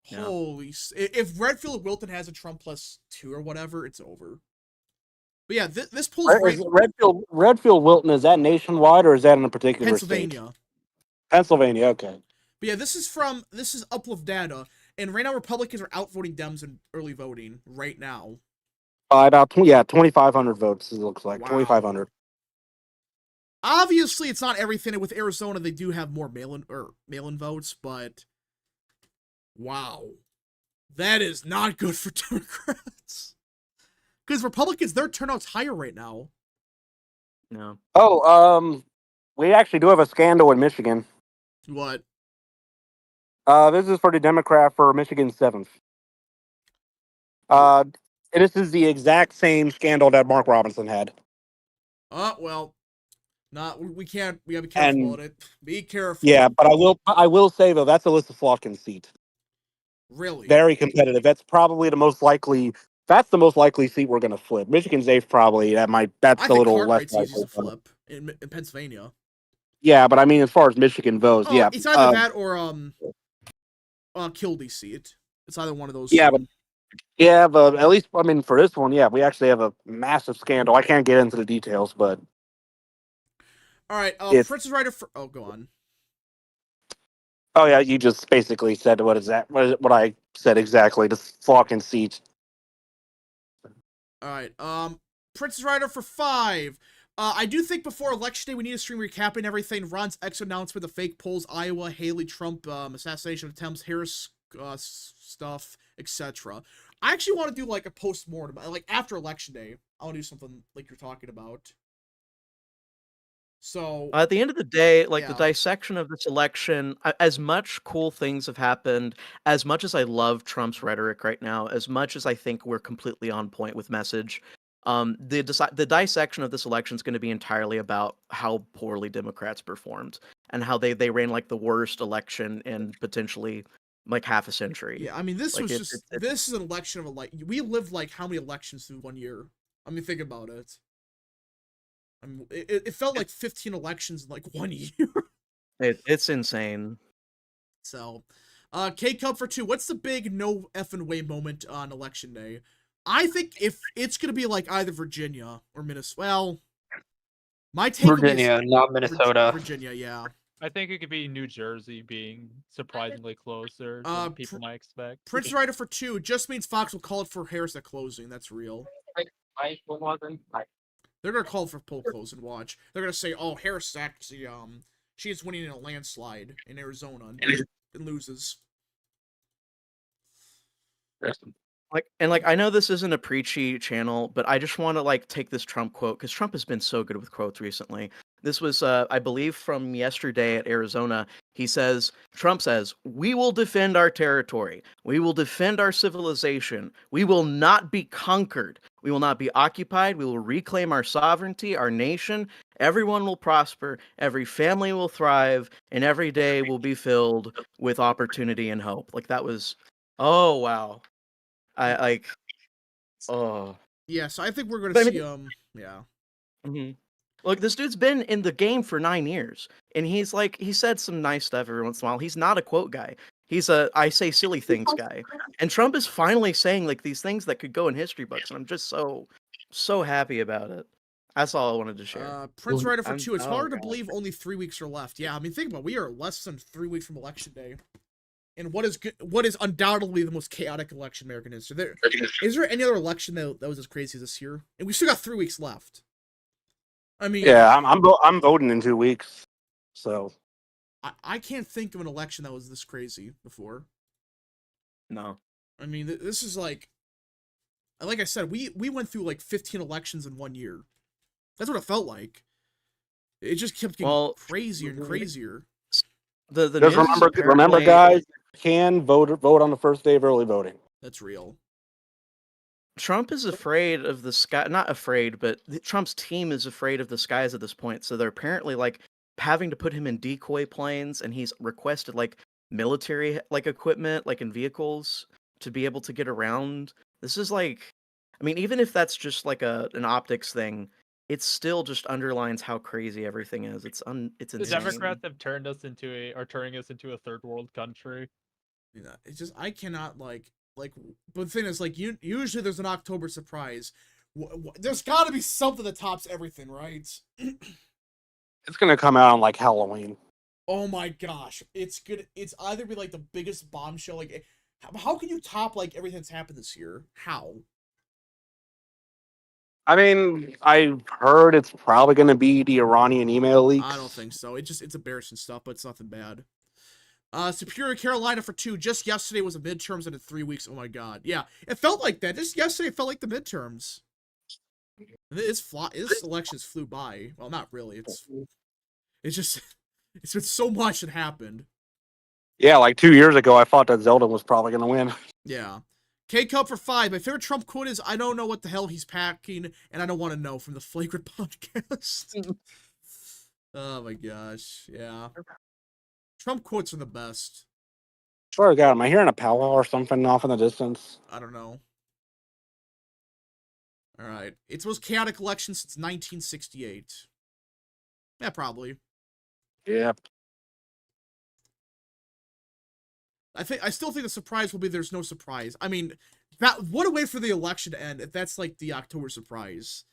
S4: Yeah.
S1: Holy, if Redfield and Wilton has a Trump plus 2 or whatever, it's over. But yeah, this poll is
S3: Redfield Wilton, is that nationwide or is that in a particular
S1: Pennsylvania.
S3: state? Pennsylvania, okay.
S1: But yeah, this is Uplift data, and right now Republicans are outvoting Dems in early voting right now.
S3: About 2,500 votes. It looks like
S1: Wow.
S3: 2,500.
S1: Obviously, it's not everything. With Arizona, they do have more mail-in votes, but wow, that is not good for Democrats. Because Republicans, their turnout's higher right now.
S4: No.
S3: Oh, we actually do have a scandal in Michigan.
S1: What?
S3: This is for the Democrat for Michigan 7th. This is the exact same scandal that Mark Robinson had.
S1: Well, we can't. We gotta be careful on it. Be careful.
S3: Yeah, but I will say though, that's Alyssa Slotkin's seat.
S1: Really?
S3: Very competitive. That's probably the most likely. That's the most likely seat we're gonna flip. Michigan's 8th probably. That's
S1: I
S3: a
S1: think
S3: little less
S1: Cartwright's easy to
S3: likely.
S1: flip in Pennsylvania.
S3: Yeah, but I mean, as far as Michigan goes, yeah,
S1: It's either that or Kildee seat. It's either one of those.
S3: Yeah,
S1: two.
S3: but at least I mean for this one, yeah, we actually have a massive scandal. I can't get into the details, but
S1: all right. Princess Writer for. Oh, go on.
S3: Oh yeah, you just basically said what is that? What I said exactly. The fucking seat.
S1: All right. Princess Rider for 5. I do think before election day we need a stream recapping everything. Ron's ex announcement, the fake polls, Iowa, Haley, Trump, assassination attempts, Harris stuff, etc. I actually want to do like a post-mortem, like after election day. I want to do something like you're talking about. So
S4: At the end of the day, like the
S1: Yeah.
S4: dissection of this election, as much cool things have happened, as much as I love Trump's rhetoric right now, as much as I think we're completely on point with message, the dissection of this election is going to be entirely about how poorly Democrats performed and how they ran like the worst election in potentially like half a century.
S1: yeah, I mean this
S4: Like,
S1: was
S4: it's-
S1: just
S4: it's-
S1: this is an election of a like we lived like how many elections through 1 year? I mean think about it. I mean, it felt like 15 elections in like 1 year.
S4: It's insane.
S1: So, K Cup for 2. What's the big no effing way moment on election day? I think if it's gonna be like either Virginia or Minnesota. Well, my take would be
S5: Virginia, not Minnesota.
S1: Virginia, yeah.
S6: I think it could be New Jersey being surprisingly closer than people might expect.
S1: Prince Rider for 2 just means Fox will call it for Harris at closing. That's real. They're gonna call for poll close and watch. They're gonna say, "Oh, Harris is actually she's winning in a landslide in Arizona and loses."
S4: Like I know this isn't a preachy channel, but I just want to like take this Trump quote because Trump has been so good with quotes recently. This was I believe from yesterday at Arizona. Trump says, "We will defend our territory. We will defend our civilization. We will not be conquered. We will not be occupied. We will reclaim our sovereignty, our nation. Everyone will prosper. Every family will thrive, and every day will be filled with opportunity and hope." Like that was, oh wow. I like, oh.
S1: Yeah, so I think we're gonna
S4: But I
S1: see
S4: mean-
S1: yeah.
S4: Look, this dude's been in the game for 9 years, and he said some nice stuff every once in a while. He's not a quote guy. He's a I say silly things guy. And Trump is finally saying like these things that could go in history books, and I'm just so happy about it. That's all I wanted to share.
S1: Prince Rider for 2. It's
S4: oh,
S1: hard to
S4: God.
S1: believe only 3 weeks are left. Yeah, I mean think about it. We are less than 3 weeks from election day. in what is undoubtedly the most chaotic election in American history. Is there any other election that was as crazy as this year? And we still got 3 weeks left. I mean,
S3: Yeah, I'm voting in 2 weeks, so
S1: I can't think of an election that was this crazy before.
S4: No.
S1: I mean, this is like I said, we went through like 15 elections in 1 year. That's what it felt like. It just kept getting crazier and crazier.
S4: The
S3: just
S4: news is
S3: remember,
S4: apparently-
S3: guys, you can vote on the first day of early voting.
S1: That's real.
S4: Trump is afraid of the sky. Not afraid, but Trump's team is afraid of the skies at this point. So they're apparently like having to put him in decoy planes, and he's requested like military like equipment, like in vehicles, to be able to get around. This is like, I mean, even if that's just like an optics thing, it still just underlines how crazy everything is. It's
S6: The
S4: insane.
S6: Democrats have turned us are turning us into a third world country.
S1: Yeah, it's just I cannot like. But the thing is, like, usually there's an October surprise. There's got to be something that tops everything, right?
S3: It's gonna come out on like Halloween.
S1: Oh my gosh, it's either be like the biggest bombshell. Like, how can you top like everything that's happened this year? How?
S3: I mean, I've heard it's probably gonna be the Iranian email leaks.
S1: I don't think so. It's embarrassing stuff, but it's nothing bad. Superior Carolina for 2. Just yesterday was the midterms, and in 3 weeks. Oh my god. Yeah, it felt like that. Just yesterday it felt like the midterms. This elections flew by. Well, not really. It's just it's been so much that happened.
S3: Yeah, like 2 years ago, I thought that Zelda was probably gonna win.
S1: Yeah. K-Cup for 5. My favorite Trump quote is, "I don't know what the hell he's packing, and I don't want to know," from the Flagrant podcast. Oh my gosh. Yeah. Trump quotes are the best.
S3: Swear to God, am I hearing a powwow or something off in the distance?
S1: I don't know. All right. It's the most chaotic election since 1968. Yeah, probably.
S3: Yeah.
S1: I still think the surprise will be there's no surprise. I mean, what a way for the election to end if that's like the October surprise.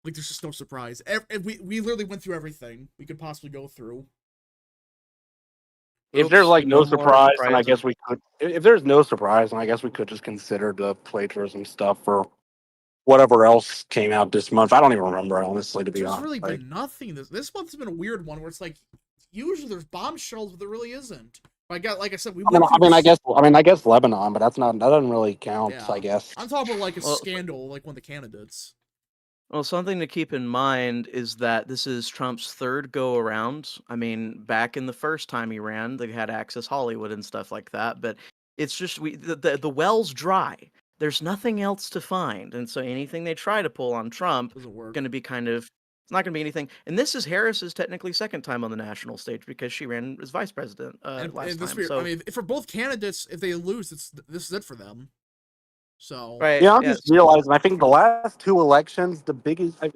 S1: Like, there's just no surprise. We literally went through everything we could possibly go through.
S3: If there's like no surprise, then I guess we could. If there's no surprise, then I guess we could just consider the plagiarism stuff for whatever else came out this month. I don't even remember, honestly, to be honest.
S1: There's really been nothing. This month has been a weird one where it's like usually there's bombshells, but there really isn't. Like I said,
S3: I guess Lebanon, but that doesn't really count.
S1: Yeah.
S3: I guess
S1: I'm talking about like a scandal, like one of the candidates.
S4: Well, something to keep in mind is that this is Trump's third go around. I mean, back in the first time he ran, they had Access Hollywood and stuff like that, but it's just the well's dry. There's nothing else to find, and so anything they try to pull on Trump is going to be it's not going to be anything. And this is Harris's technically second time on the national stage because she ran as vice president last time. So
S1: I mean, for both candidates, if they lose, this is it for them. So
S4: right,
S3: yeah, I'm just realizing. I think the last 2 elections, the biggest. Okay,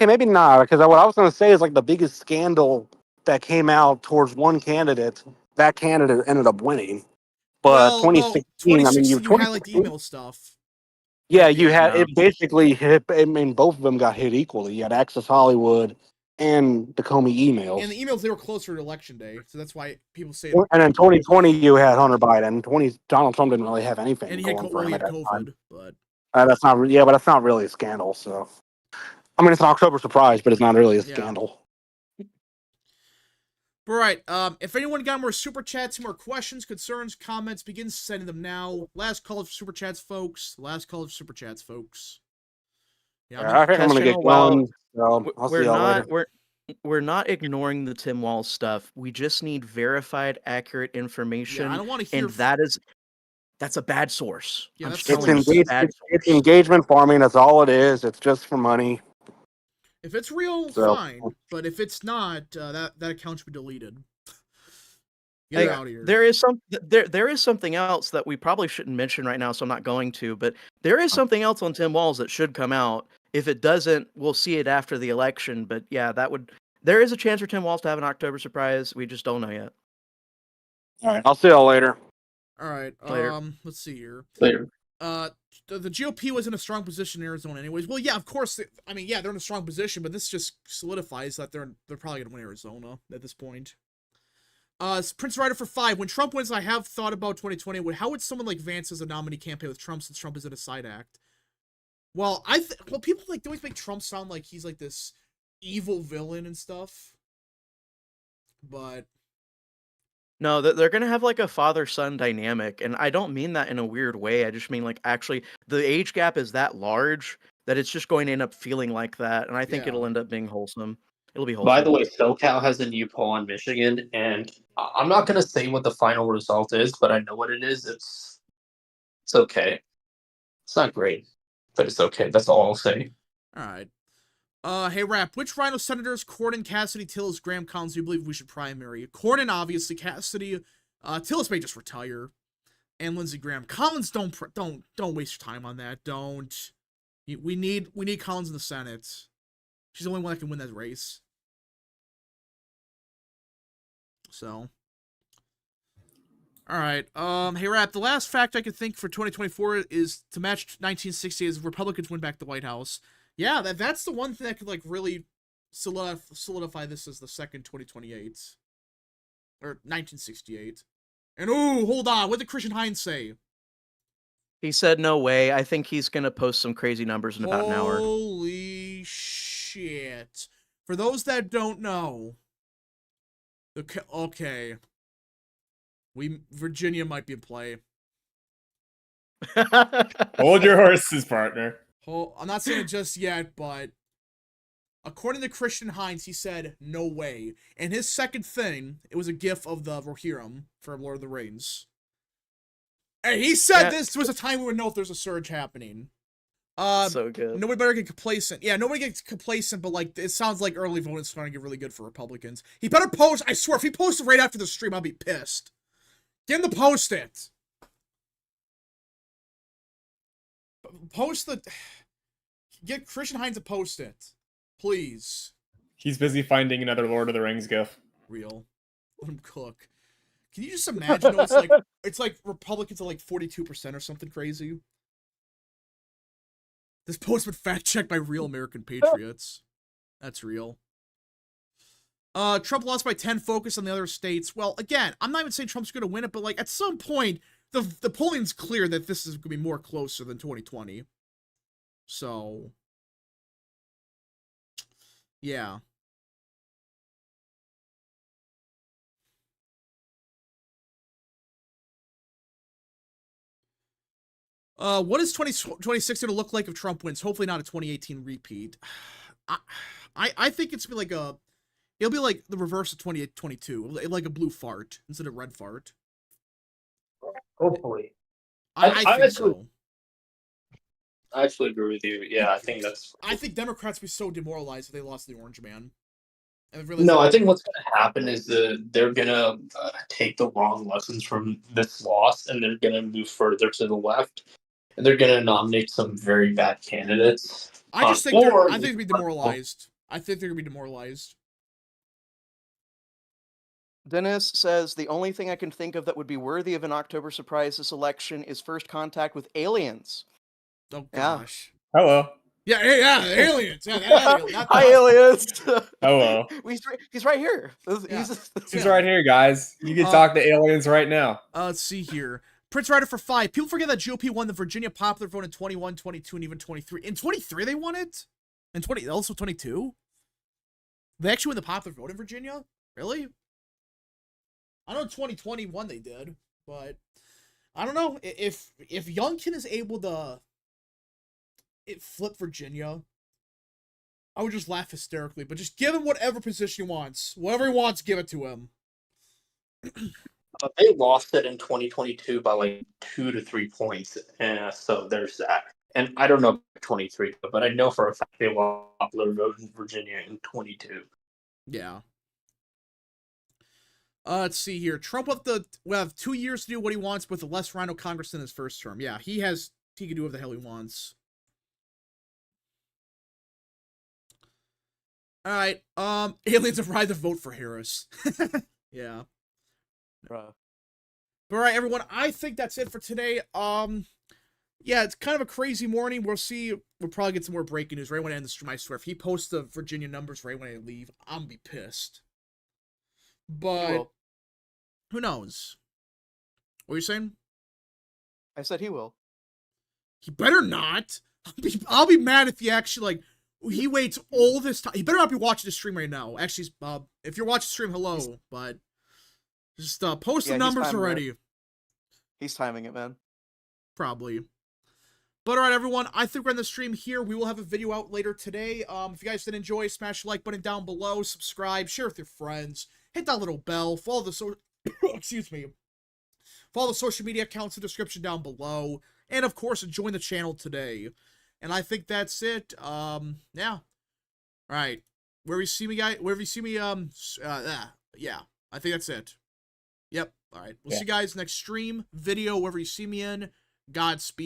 S3: maybe not, because what I was going to say is like the biggest scandal that came out towards one candidate. That candidate ended up winning, but 2016. I mean,
S1: you had like the email stuff.
S3: Yeah, you had it basically hit. I mean, both of them got hit equally. You had Access Hollywood and the Comey emails.
S1: And the emails, they were closer to election day, so that's why people say.
S3: And in 2020, you had Hunter Biden. Donald Trump didn't really have anything
S1: and he
S3: going
S1: had,
S3: for him at that
S1: COVID,
S3: time.
S1: but
S3: That's not. Yeah, but that's not really a scandal. So, I mean, it's an October surprise, but it's not really a scandal.
S1: All right. If anyone got more super chats, more questions, concerns, comments, begin sending them now. Last call of super chats, folks. Last call of super chats, folks.
S3: Yeah, I think I'm gonna get going. So I'll see y'all later.
S4: We're not ignoring the Tim Walz stuff. We just need verified, accurate information.
S1: I don't want to hear.
S4: And that's a bad source.
S1: Yeah,
S3: it's engagement farming. That's all it is. It's just for money.
S1: If it's real, fine. But if it's not, that account should be deleted. Get it out of here.
S4: There is something else that we probably shouldn't mention right now, so I'm not going to. But there is something else on Tim Walz that should come out. If it doesn't, we'll see it after the election. But yeah, there is a chance for Tim Walz to have an October surprise. We just don't know yet.
S3: All right, I'll see y'all later.
S1: All right.
S4: Later.
S1: Let's see here.
S8: Later.
S1: The GOP was in a strong position in Arizona anyways. Well, yeah, of course. I mean, yeah, they're in a strong position, but this just solidifies that they're probably going to win Arizona at this point. Prince Ryder for 5. When Trump wins, I have thought about 2020. How would someone like Vance as a nominee campaign with Trump since Trump is in a side act? Well, people like they always make Trump sound like he's like this evil villain and stuff. But
S4: No, they're gonna have like a father-son dynamic, and I don't mean that in a weird way. I just mean like actually the age gap is that large that it's just going to end up feeling like that, and I think
S1: Yeah.
S4: it'll end up being wholesome. It'll be wholesome.
S8: By the way, SoCal has a new poll on Michigan, and I'm not going to say what the final result is, but I know what it is. It's okay. It's not great, but it's okay. That's all I'll say.
S1: all right. Hey Rap, which Rhino senators, Cornyn, Cassidy, Tillis, Graham, Collins, do you believe we should primary? Cornyn, obviously. Cassidy, Tillis may just retire, and Lindsey Graham. Collins, don't waste your time on that. Don't. We need Collins in the Senate. She's the only one that can win that race. So, all right. Hey Rap, the last fact I could think for 2024 is to match 1960 is Republicans win back the White House. Yeah, that's the one thing that could like really solidify this as the second 2028 or 1968. And ooh, hold on, what did Christian Hines say?
S4: He said no way. I think he's gonna post some crazy numbers in about an hour.
S1: Holy shit! For those that don't know, okay, Virginia might be in play.
S7: Hold your horses, partner.
S1: I'm not saying it just yet, but according to Christian Hines, he said, no way. And his second thing, it was a gif of the Rohirrim from Lord of the Rings. And he said this was a time we would know if there's a surge happening.
S4: So good.
S1: Nobody better get complacent. Yeah, nobody gets complacent, but like it sounds like early voting is starting to get really good for Republicans. He better post, I swear, if he posts it right after the stream, I'll be pissed. Get him to post it. Post the... Get Christian Hines to post it. Please.
S7: He's busy finding another Lord of the Rings gif.
S1: Real. Let him cook. Can you just imagine? It's like Republicans are like 42% or something crazy. This post been fact checked by real American patriots. That's real. Trump lost by 10. Focus on the other states. Well, again, I'm not even saying Trump's gonna win it, but like at some point, the polling's clear that this is gonna be more closer than 2020. So, yeah. What is 2026 going to look like if Trump wins? Hopefully not a 2018 repeat. I think it's be like it'll be like the reverse of 2022, like a blue fart instead of red fart.
S8: Hopefully.
S1: I think so.
S8: I actually agree with you. Yeah, I think that's...
S1: I think Democrats would be so demoralized if they lost the Orange Man.
S8: No, I think what's going to happen is they're going to take the wrong lessons from this loss, and they're going to move further to the left, and they're going to nominate some very bad candidates.
S1: I think they'll be demoralized. I think they're going to be demoralized.
S4: Dennis says, the only thing I can think of that would be worthy of an October surprise this election is first contact with aliens.
S1: Oh, gosh.
S7: Yeah. Hello.
S1: Yeah, aliens. Yeah,
S4: Hi, aliens.
S7: Hello.
S4: He's right here.
S7: He's right here, guys. You can talk to aliens right now.
S1: Let's see here. Prince Ryder for 5. People forget that GOP won the Virginia popular vote in 21, 22, and even 23. In 23, they won it? In 20, also 22? They actually won the popular vote in Virginia? Really? I know in 2021 they did, but I don't know. If Youngkin is able to flip Virginia, I would just laugh hysterically, but just give him whatever position he wants. Whatever he wants, give it to him.
S8: They lost it in 2022 by like 2 to 3 points, so there's that. And I don't know 23, but I know for a fact they lost popular vote in Virginia in 22.
S1: Yeah. Let's see here. Trump will have 2 years to do what he wants with a less Rhino Congress than his first term. Yeah, he can do whatever the hell he wants. All right. Aliens have tried to vote for Harris. Yeah.
S4: Bruh.
S1: All right, everyone. I think that's it for today. Yeah, it's kind of a crazy morning. We'll see. We'll probably get some more breaking news right when I end the stream. I swear, if he posts the Virginia numbers right when I leave, I'm gonna be pissed. But Who knows? What are you saying?
S9: I said he will.
S1: He better not. I'll be mad if he actually, like, he waits all this time. He better not be watching the stream right now. Actually, if you're watching the stream, hello. But just post the
S9: Yeah, he's
S1: numbers
S9: timing it.
S1: already.
S9: He's timing it, man.
S1: Probably. But alright, everyone, I think we're in the stream here. We will have a video out later today. If you guys did enjoy, smash the like button down below, subscribe, share with your friends, hit that little bell, follow the excuse me. Follow the social media accounts in the description down below. And of course, join the channel today. And I think that's it. Yeah. Alright. Wherever you see me, guys, wherever you see me, yeah. I think that's it. Yep. Alright. We'll see you guys next stream, video, wherever you see me in. Godspeed.